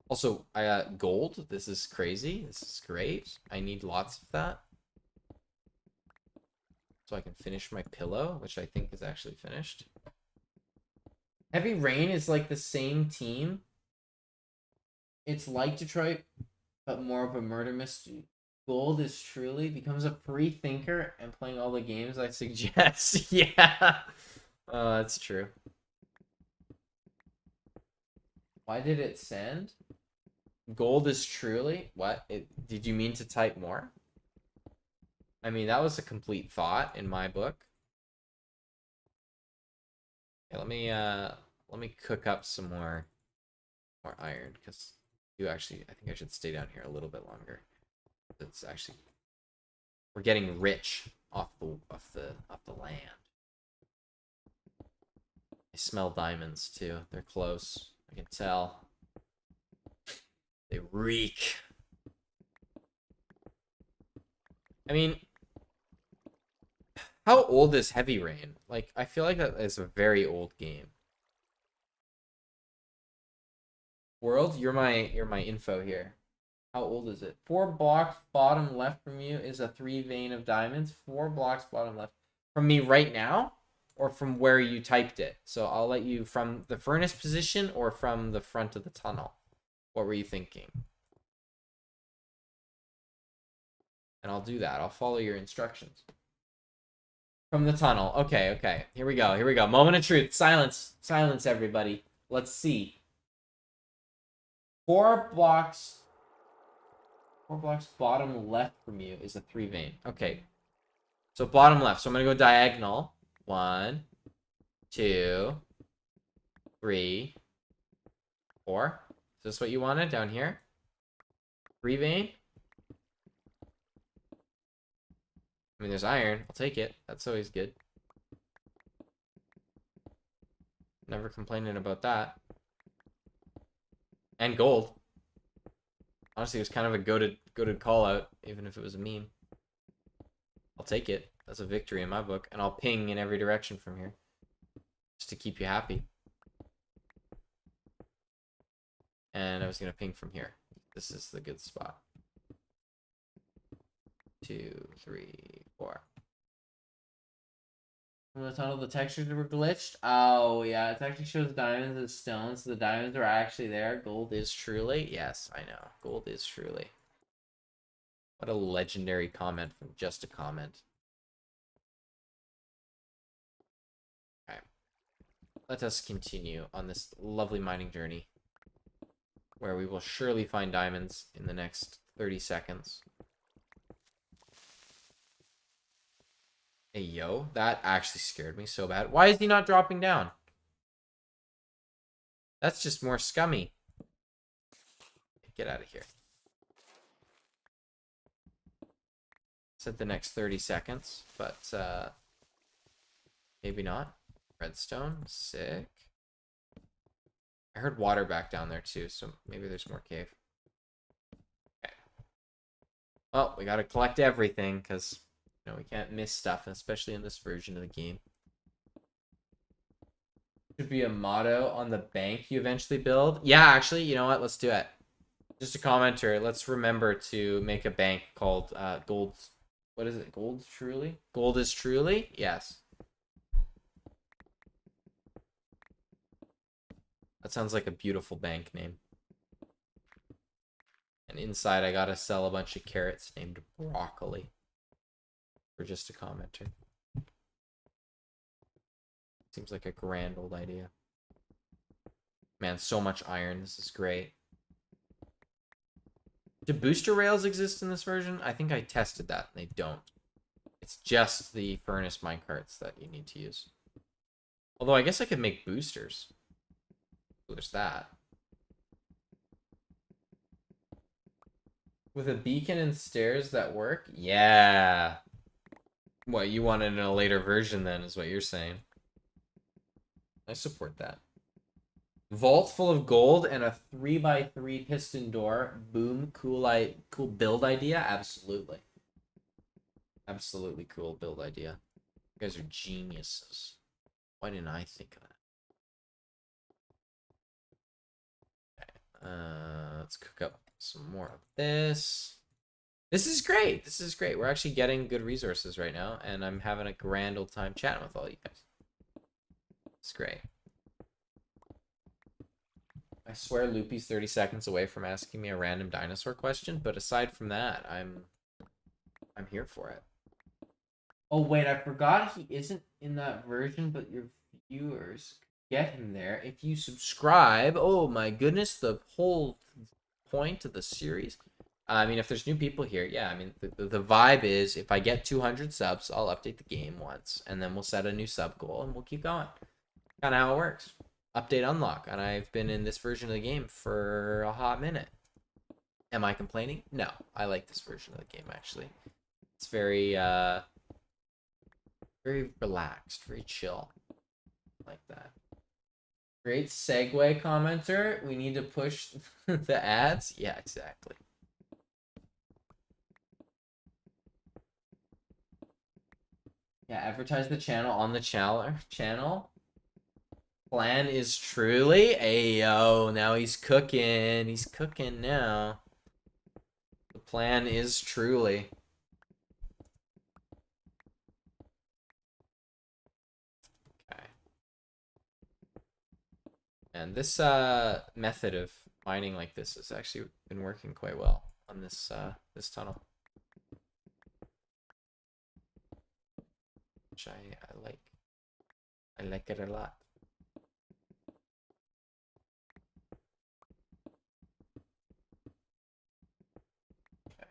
Also, I got gold. This is crazy. This is great. I need lots of that. So I can finish my pillow, which I think is actually finished. Heavy Rain is like the same team. It's like Detroit, but more of a murder mystery. Gold is truly becomes a free thinker and playing all the games I suggest. Yeah. That's true. Why did it send? Gold is truly what? Did you mean to type more? I mean, that was a complete thought in my book. Okay, let me cook up some more iron because I think I should stay down here a little bit longer. It's actually we're getting rich off the land. I smell diamonds too. They're close. I can tell. They reek. I mean, how old is Heavy Rain? Like, I feel like that is a very old game. World, you're my info here. How old is it? 4 blocks bottom left from you is a 3 vein of diamonds. 4 blocks bottom left from me right now, or from where you typed it. So I'll let you from the furnace position or from the front of the tunnel. What were you thinking? And I'll do that. I'll follow your instructions. From the tunnel. Okay, okay. Here we go. Here we go. Moment of truth. Silence. Silence, everybody. Let's see. 4 blocks bottom left from you is a 3 vein. Okay. So bottom left. So I'm going to go diagonal. 1, 2, 3, 4. Is this what you wanted down here? 3 vein? I mean, there's iron. I'll take it. That's always good. Never complaining about that. And gold. Honestly, it was kind of a goated call out, even if it was a meme. I'll take it. That's a victory in my book. And I'll ping in every direction from here. Just to keep you happy. And I was going to ping from here. This is the good spot. 2, 3, 4. From the tunnel, the textures were glitched. Oh, yeah. It actually shows diamonds and stones. So the diamonds are actually there. Gold is truly. Yes, I know. Gold is truly. What a legendary comment from just a comment. Okay. Let us continue on this lovely mining journey, where we will surely find diamonds in the next 30 seconds. Hey, yo, that actually scared me so bad. Why is he not dropping down? That's just more scummy. Get out of here. Said the next 30 seconds, but maybe not. Redstone, sick. I heard water back down there too, so maybe there's more cave. Okay. Well, we gotta collect everything, because we can't miss stuff, especially in this version of the game. Should be a motto on the bank you eventually build. Yeah, actually, you know what? Let's do it. Just a commenter. Let's remember to make a bank called Gold. What is it? Gold Truly? Gold is Truly? Yes. That sounds like a beautiful bank name. And inside, I gotta sell a bunch of carrots named Broccoli. For just a commenter. Seems like a grand old idea. Man, so much iron. This is great. Do booster rails exist in this version? I think I tested that. They don't. It's just the furnace minecarts that you need to use. Although I guess I could make boosters. So there's that. With a beacon and stairs that work? Yeah. What, you want it in a later version then, is what you're saying. I support that. Vault full of gold and a 3x3 piston door. Boom. Cool build idea? Absolutely. Absolutely cool build idea. You guys are geniuses. Why didn't I think of that? Okay. Let's cook up some more of this. This is great. This is great. We're actually getting good resources right now, and I'm having a grand old time chatting with all you guys. It's great. I swear Loopy's 30 seconds away from asking me a random dinosaur question, but aside from that, I'm here for it. Oh wait, I forgot he isn't in that version, but your viewers get him there if you subscribe. Oh my goodness, the whole point of the series. I mean, if there's new people here, yeah, I mean, the vibe is if I get 200 subs, I'll update the game once, and then we'll set a new sub goal, and we'll keep going. Kind of how it works. Update unlock, and I've been in this version of the game for a hot minute. Am I complaining? No, I like this version of the game, actually. It's very, very relaxed, very chill. Like that. Great segue, commenter. We need to push the ads. Yeah, exactly. Yeah, advertise the channel on the channel. Plan is truly. Ayo, now he's cooking. He's cooking now. The plan is truly. Okay. And this method of mining like this has actually been working quite well on this this tunnel. Which I like. I like it a lot. Okay.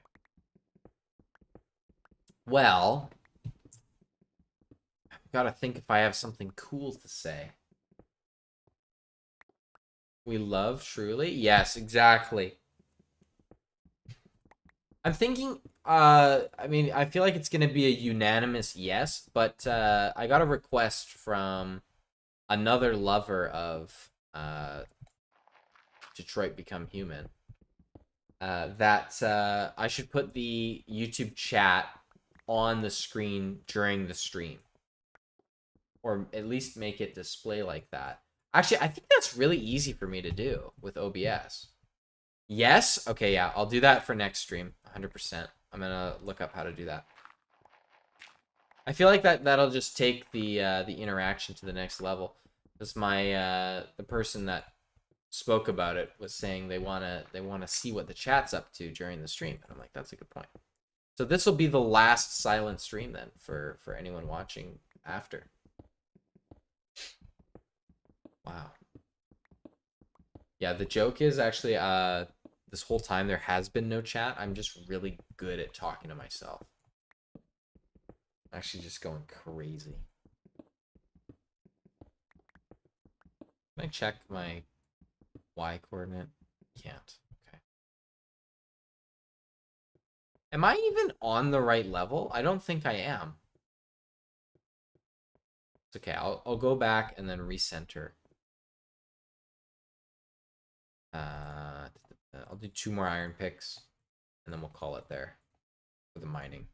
Well, I've got to think if I have something cool to say. We love truly? Yes, exactly. I'm thinking, I mean, I feel like it's going to be a unanimous yes, but I got a request from another lover of Detroit Become Human that I should put the YouTube chat on the screen during the stream. Or at least make it display like that. Actually, I think that's really easy for me to do with OBS. Yes? Okay, yeah. I'll do that for next stream. 100%. I'm gonna look up how to do that. I feel like that'll just take the interaction to the next level. Because my the person that spoke about it was saying they wanna see what the chat's up to during the stream. And I'm like, that's a good point. So this will be the last silent stream then for anyone watching after. Wow. Yeah, the joke is actually this whole time there has been no chat. I'm just really good at talking to myself. Actually just going crazy. Can I check my Y coordinate? Can't. Okay. Am I even on the right level? I don't think I am. It's okay. I'll go back and then recenter. I'll do 2 more iron picks, and then we'll call it there for the mining.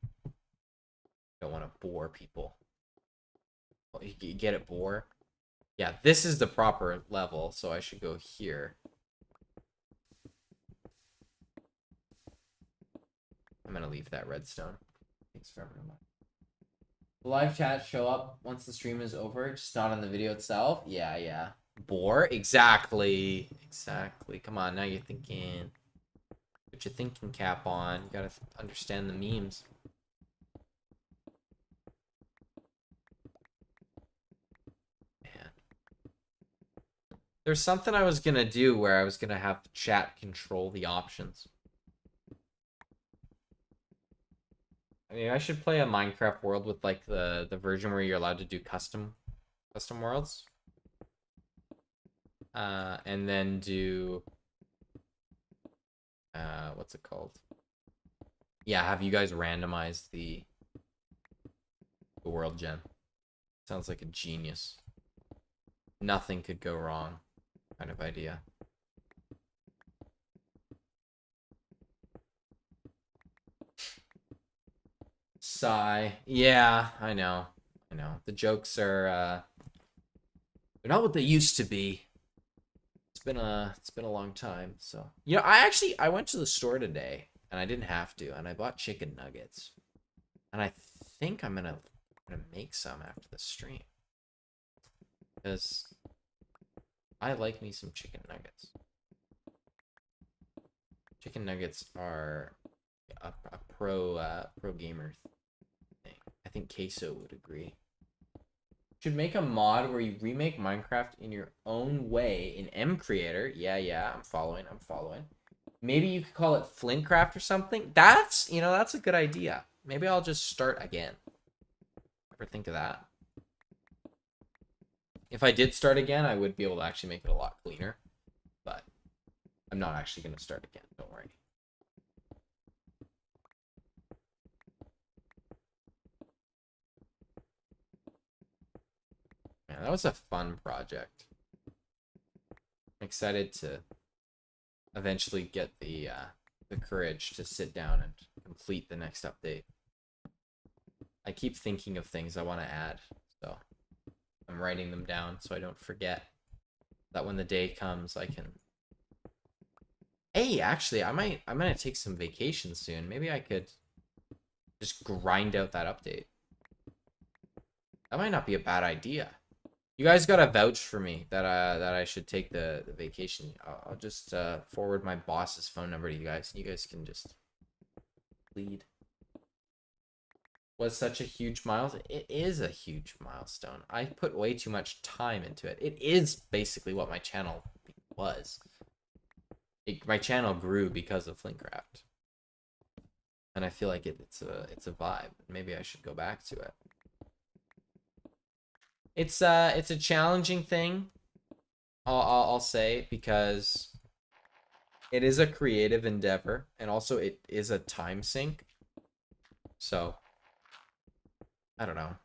Don't want to bore people. Well, you get it, bore? Yeah, this is the proper level, so I should go here. I'm gonna leave that redstone. Thanks for everyone. The live chat show up once the stream is over, just not on the video itself. Yeah. Bore? Exactly. Come on, now you're thinking. Put your thinking cap on. You gotta understand the memes. Man. There's something I was gonna do where I was gonna have the chat control the options. I I should play a Minecraft world with like the version where you're allowed to do custom worlds. And then do what's it called? Yeah, have you guys randomize the world gem. Sounds like a genius. Nothing could go wrong kind of idea. Sigh. Yeah, I know. I know. The jokes are they're not what they used to be. It's been a long time, so. You know, I went to the store today and I didn't have to, and I bought chicken nuggets. And I think I'm gonna make some after the stream. Because I like me some chicken nuggets. Chicken nuggets are a pro gamer thing. I think Queso would agree. Should make a mod where you remake Minecraft in your own way in M Creator. Yeah, I'm following. Maybe you could call it Flintcraft or something. That's a good idea. Maybe I'll just start again. Ever think of that? If I did start again, I would be able to actually make it a lot cleaner. But I'm not actually going to start again. Don't worry. Man, that was a fun project. I'm excited to eventually get the courage to sit down and complete the next update. I keep thinking of things I want to add, so I'm writing them down so I don't forget. That when the day comes, I can. Hey, actually, I'm gonna take some vacation soon. Maybe I could just grind out that update. That might not be a bad idea. You guys gotta vouch for me that I should take the vacation. I'll just forward my boss's phone number to you guys. You guys can just lead. Was such a huge milestone. It is a huge milestone. I put way too much time into it. It is basically what my channel was. My channel grew because of Flintcraft, and I feel like it's a vibe. Maybe I should go back to it. It's a challenging thing. I'll say, because it is a creative endeavor, and also it is a time sink. So I don't know.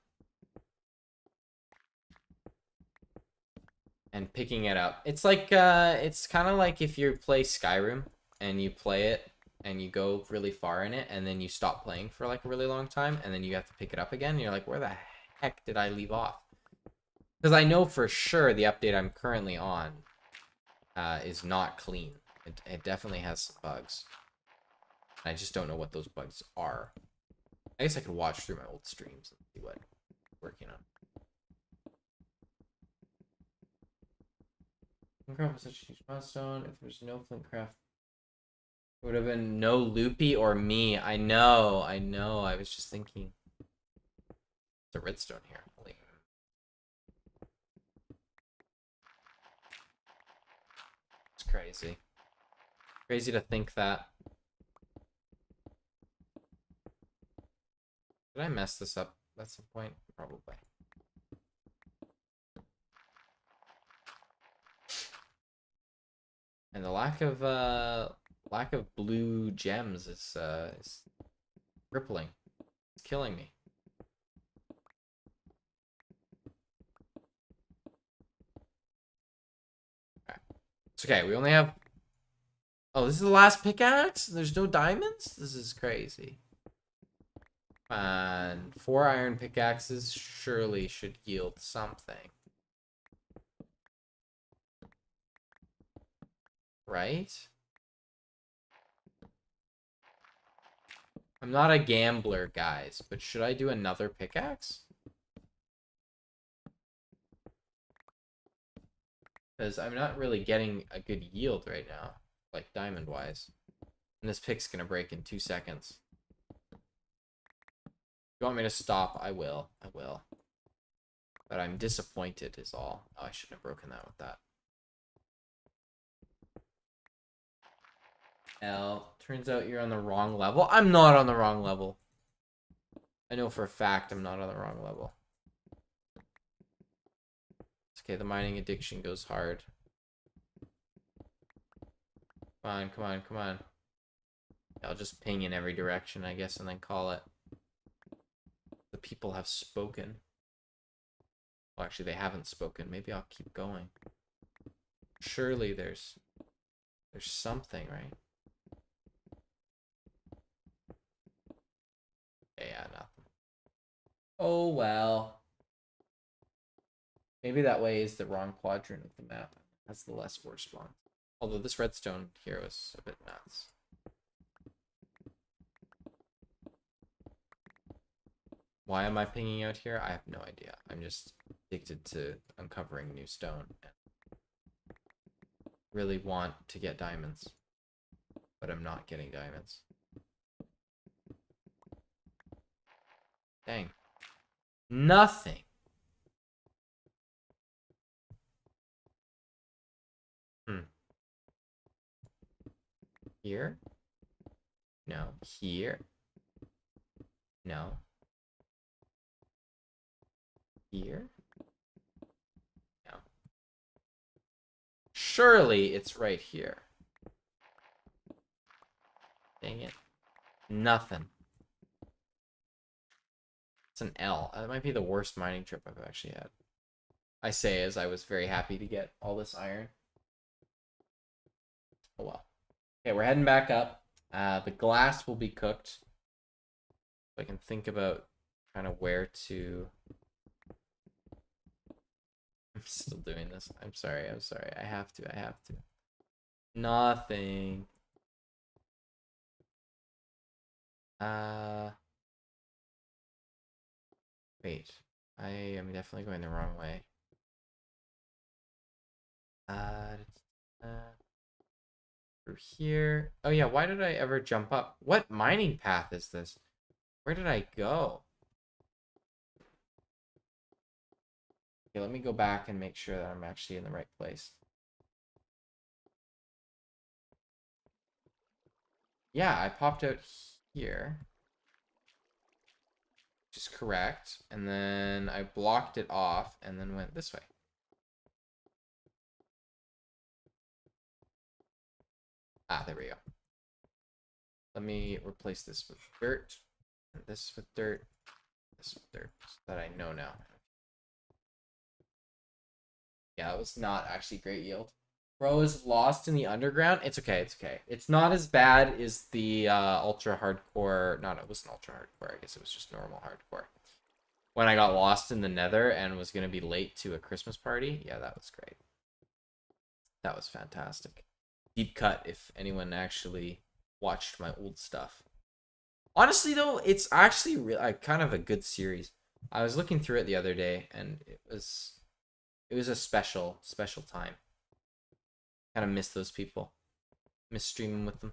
And picking it up, it's like it's kind of like if you play Skyrim and you play it and you go really far in it and then you stop playing for like a really long time and then you have to pick it up again and you're like, where the heck did I leave off? Because I know for sure the update I'm currently on is not clean. It definitely has some bugs. I just don't know what those bugs are. I guess I could watch through my old streams and see what I'm working on. Flintcraft was such a huge milestone. If there's no Flintcraft, it would have been no Loopy or me. I know. I was just thinking. It's a redstone here. Holy. It's crazy. Crazy to think that. Did I mess this up at some point? Probably. And the lack of blue gems is crippling. It's killing me. Okay. It's okay. We only have. Oh, this is the last pickaxe? There's no diamonds? This is crazy. And 4 iron pickaxes surely should yield something. Right? I'm not a gambler, guys, but should I do another pickaxe? Because I'm not really getting a good yield right now, like diamond-wise. And this pick's gonna break in 2 seconds. If you want me to stop, I will. I will. But I'm disappointed is all. Oh, I shouldn't have broken that with that. L, turns out you're on the wrong level. I'm not on the wrong level. I know for a fact I'm not on the wrong level. It's okay, the mining addiction goes hard. Come on, come on, come on. I'll just ping in every direction, I guess, and then call it. The people have spoken. Well, actually, they haven't spoken. Maybe I'll keep going. Surely there's something, right? Yeah, nothing. Oh, well. Maybe that way is the wrong quadrant of the map. That's the less worst one. Although this redstone here was a bit nuts. Why am I pinging out here? I have no idea. I'm just addicted to uncovering new stone. Really want to get diamonds, but I'm not getting diamonds. Dang. Nothing. Here? No. Here? No. Here? No. Surely it's right here. Dang it. Nothing. It's an L. That might be the worst mining trip I've actually had. I say as I was very happy to get all this iron. Oh well. Okay, we're heading back up. The glass will be cooked. So I can think about kind of where to... I'm still doing this. I'm sorry. I have to. Nothing. Wait. I am definitely going the wrong way. Through here. Oh yeah, why did I ever jump up? What mining path is this? Where did I go? Okay, let me go back and make sure that I'm actually in the right place. Yeah, I popped out here. Which is correct. And then I blocked it off and then went this way. Ah, there we go. Let me replace this with dirt. And this with dirt. This with dirt. So that I know now. Yeah, it was not actually great yield. Bro is lost in the underground. It's okay. It's okay. It's not as bad as the ultra hardcore. No, it wasn't ultra hardcore. I guess it was just normal hardcore. When I got lost in the nether and was going to be late to a Christmas party. Yeah, that was great. That was fantastic. Deep cut if anyone actually watched my old stuff. Honestly, though, it's actually kind of a good series. I was looking through it the other day, and it was a special time. Kind of miss those people. Miss streaming with them.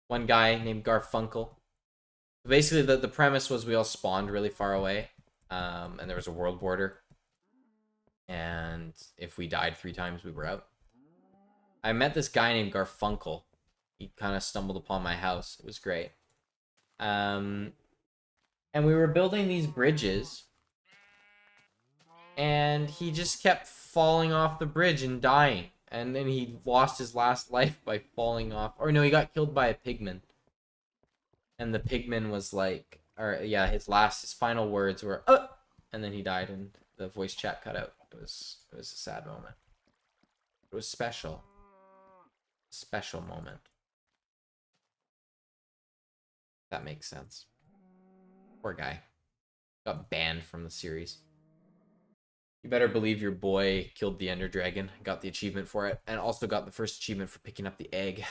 One guy named Garfunkel. Basically, the premise was we all spawned really far away, and there was a world border. And if we died 3 times, we were out. I met this guy named Garfunkel. He kind of stumbled upon my house. It was great. And we were building these bridges. And he just kept falling off the bridge and dying. And then he lost his last life by falling off. Or no, he got killed by a pigman. And the pigman was like, or yeah, his final words were, and then he died and the voice chat cut out. It was a sad moment. It was special. Special moment. That makes sense. Poor guy. Got banned from the series. You better believe your boy killed the Ender Dragon, got the achievement for it, and also got the first achievement for picking up the egg.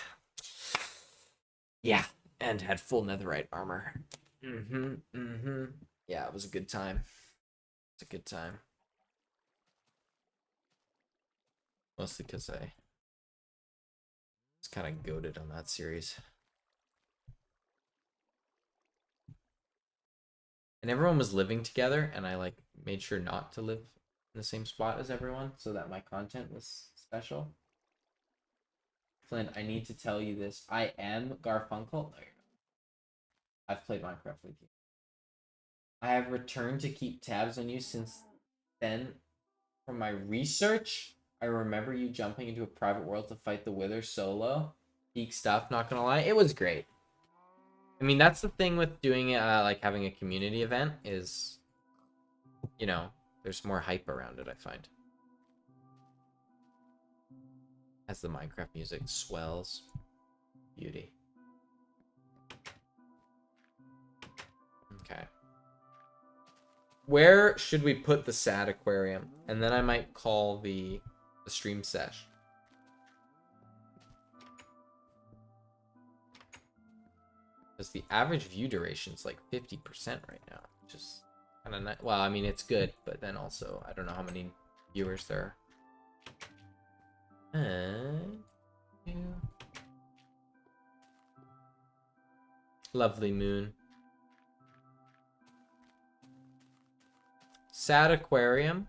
Yeah, and had full netherite armor. Yeah, it was a good time. It's a good time. Mostly because I was kind of goated on that series. And everyone was living together, and I like made sure not to live in the same spot as everyone so that my content was special. Flynn, I need to tell you this. I am Garfunkel. No, you're not. I've played Minecraft with you. I have returned to keep tabs on you since then. From my research, I remember you jumping into a private world to fight the Wither solo. Peak stuff, not gonna lie. It was great. I mean, that's the thing with doing like having a community event is, you know, there's more hype around it, I find. As the Minecraft music swells. Beauty. Okay. Where should we put the sad aquarium? And then I might call the stream sesh. Because the average view duration is like 50% right now. Which is kind of nice. Well, I mean, it's good, but then also, I don't know how many viewers there are. Yeah. Lovely moon. Sad aquarium.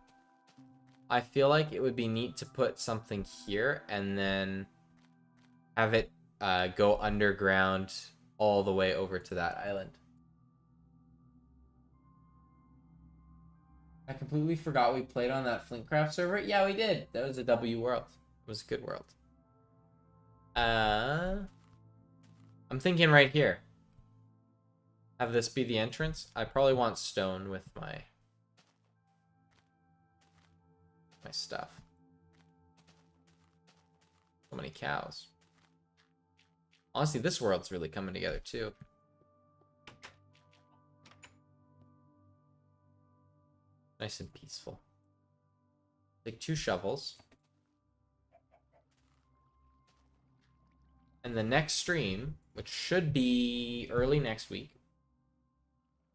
I feel like it would be neat to put something here and then have it go underground all the way over to that island. I completely forgot we played on that Flintcraft server. Yeah, we did. That was a W world. It was a good world. I'm thinking right here. Have this be the entrance. I probably want stone with my stuff. So many cows. Honestly, this world's really coming together too. Nice and peaceful. Take 2 shovels. And the next stream, which should be early next week,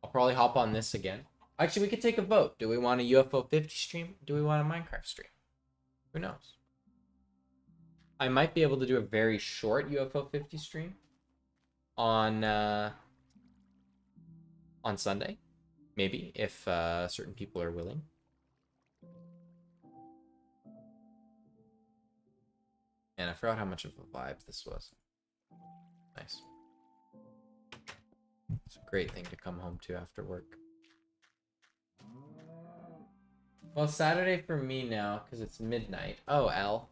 I'll probably hop on this again. Actually, we could take a vote. Do we want a UFO 50 stream? Do we want a Minecraft stream? Who knows? I might be able to do a very short UFO 50 stream on Sunday. Maybe, if certain people are willing. And I forgot how much of a vibe this was. Nice. It's a great thing to come home to after work. Well, Saturday for me now, because it's midnight. Oh, L.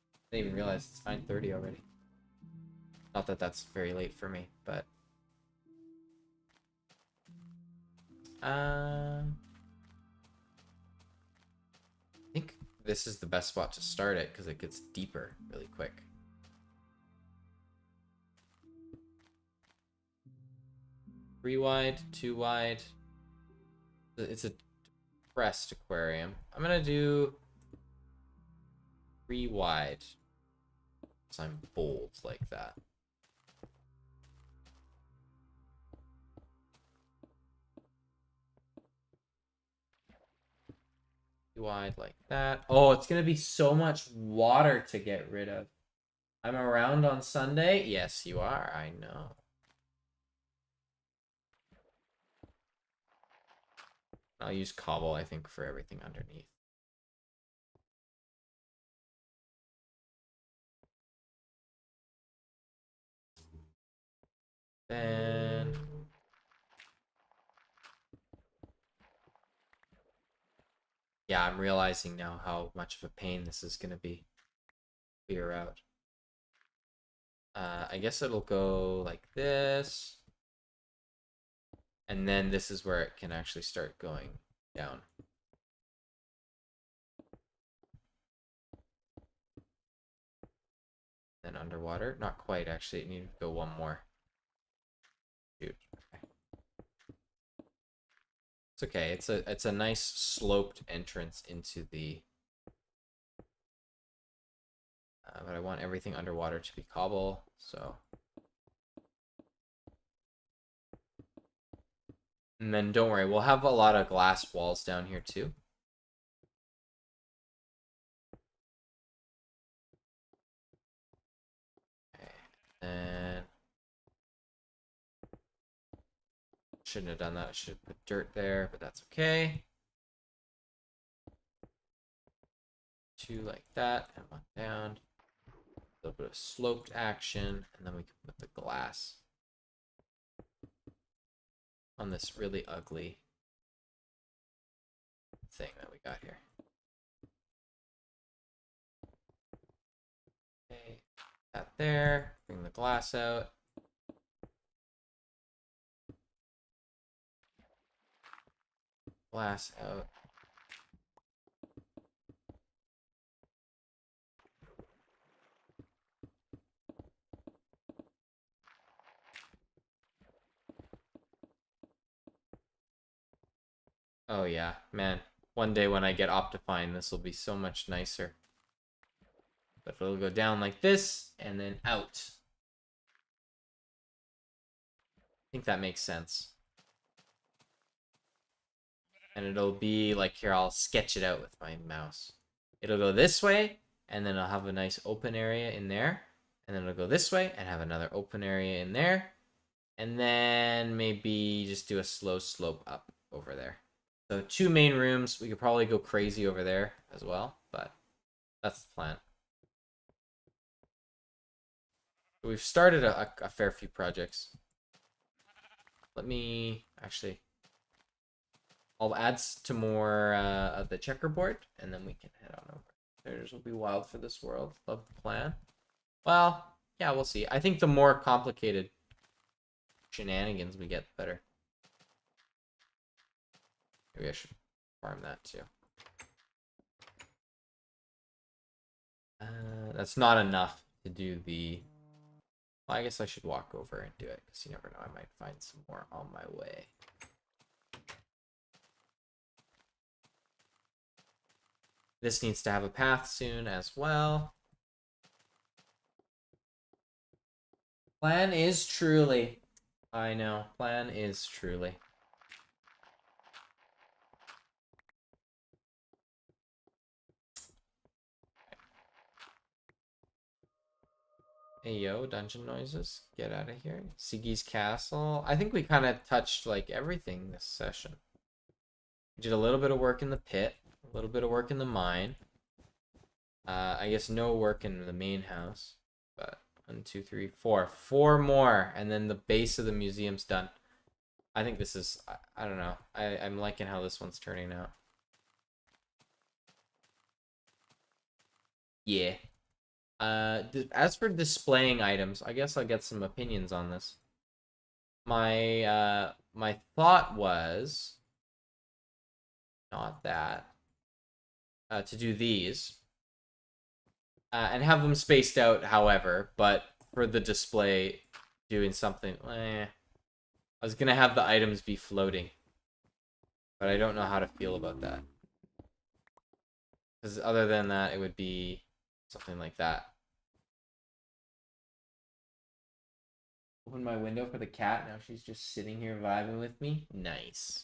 I didn't even realize it's 9:30 already. Not that that's very late for me, but... I think this is the best spot to start it, because it gets deeper really quick. Three wide, 2 wide. It's a depressed aquarium. I'm gonna do 3 wide. So I'm bold like that. Wide like that. Oh, it's gonna be so much water to get rid of. I'm around on Sunday. Yes, you are. I know. I'll use cobble, I think, for everything underneath. Then... yeah, I'm realizing now how much of a pain this is going to be. Clear out. I guess it'll go like this. And then this is where it can actually start going down. Then underwater. Not quite, actually. It needed to go one more. Shoot. Okay. It's okay. It's a nice sloped entrance into the... but I want everything underwater to be cobble, so... And then don't worry, we'll have a lot of glass walls down here too. Okay, and... shouldn't have done that. I should have put dirt there, but that's okay. 2 like that, and 1 down. A little bit of sloped action, and then we can put the glass on this really ugly thing that we got here. Okay, that there. Bring the glass out. Glass out. Oh yeah, man. One day when I get Optifine, this will be so much nicer. But it'll go down like this, and then out. I think that makes sense. And it'll be like, here, I'll sketch it out with my mouse. It'll go this way, and then I'll have a nice open area in there. And then it'll go this way, and have another open area in there. And then maybe just do a slow slope up over there. So 2 main rooms. We could probably go crazy over there as well, but that's the plan. We've started a fair few projects. Let me actually... I'll add to more of the checkerboard, and then we can head on over. Traders will be wild for this world. Love the plan. Well, yeah, we'll see. I think the more complicated shenanigans we get, the better. Maybe I should farm that too. That's not enough to do the... Well, I guess I should walk over and do it, because you never know, I might find some more on my way. This needs to have a path soon as well. Plan is truly. I know, plan is truly. Hey yo, dungeon noises. Get out of here. Siggy's Castle. I think we kind of touched like everything this session. We did a little bit of work in the pit. A little bit of work in the mine. I guess no work in the main house. But 1, 2, 3, 4. 4 more. And then the base of the museum's done. I think this is... I don't know. I'm liking how this one's turning out. Yeah. As for displaying items, I guess I'll get some opinions on this. My my thought was not that to do these and have them spaced out, however, but for the display, doing something. I was gonna have the items be floating, but I don't know how to feel about that. Because other than that, it would be something like that. Open my window for the cat. Now she's just sitting here vibing with me. Nice.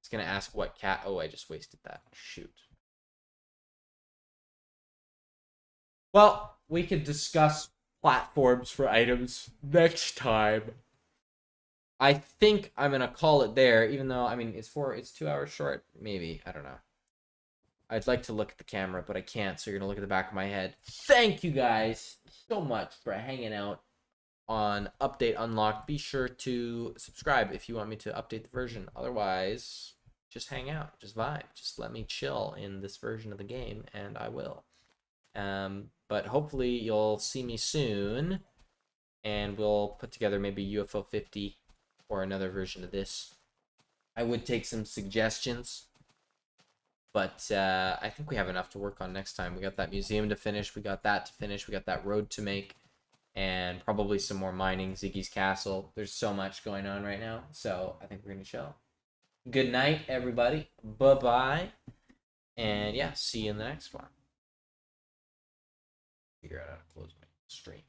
It's gonna ask what cat. Oh, I just wasted that. Shoot. Well, we could discuss platforms for items next time. I think I'm gonna call it there, even though, I mean, it's 2 hours short. Maybe. I don't know. I'd like to look at the camera, but I can't, so you're gonna look at the back of my head. Thank you guys so much for hanging out on Update Unlocked. Be sure to subscribe if you want me to update the version. Otherwise, just hang out, just vibe, just let me chill in this version of the game, and I will. But hopefully you'll see me soon, and we'll put together maybe UFO 50 or another version of this. I would take some suggestions. But I think we have enough to work on next time. We got that museum to finish. We got that to finish. We got that road to make. And probably some more mining. Ziggy's Castle. There's so much going on right now. So I think we're going to chill. Good night, everybody. Bye-bye. And yeah, see you in the next one. Figure out how to close my stream.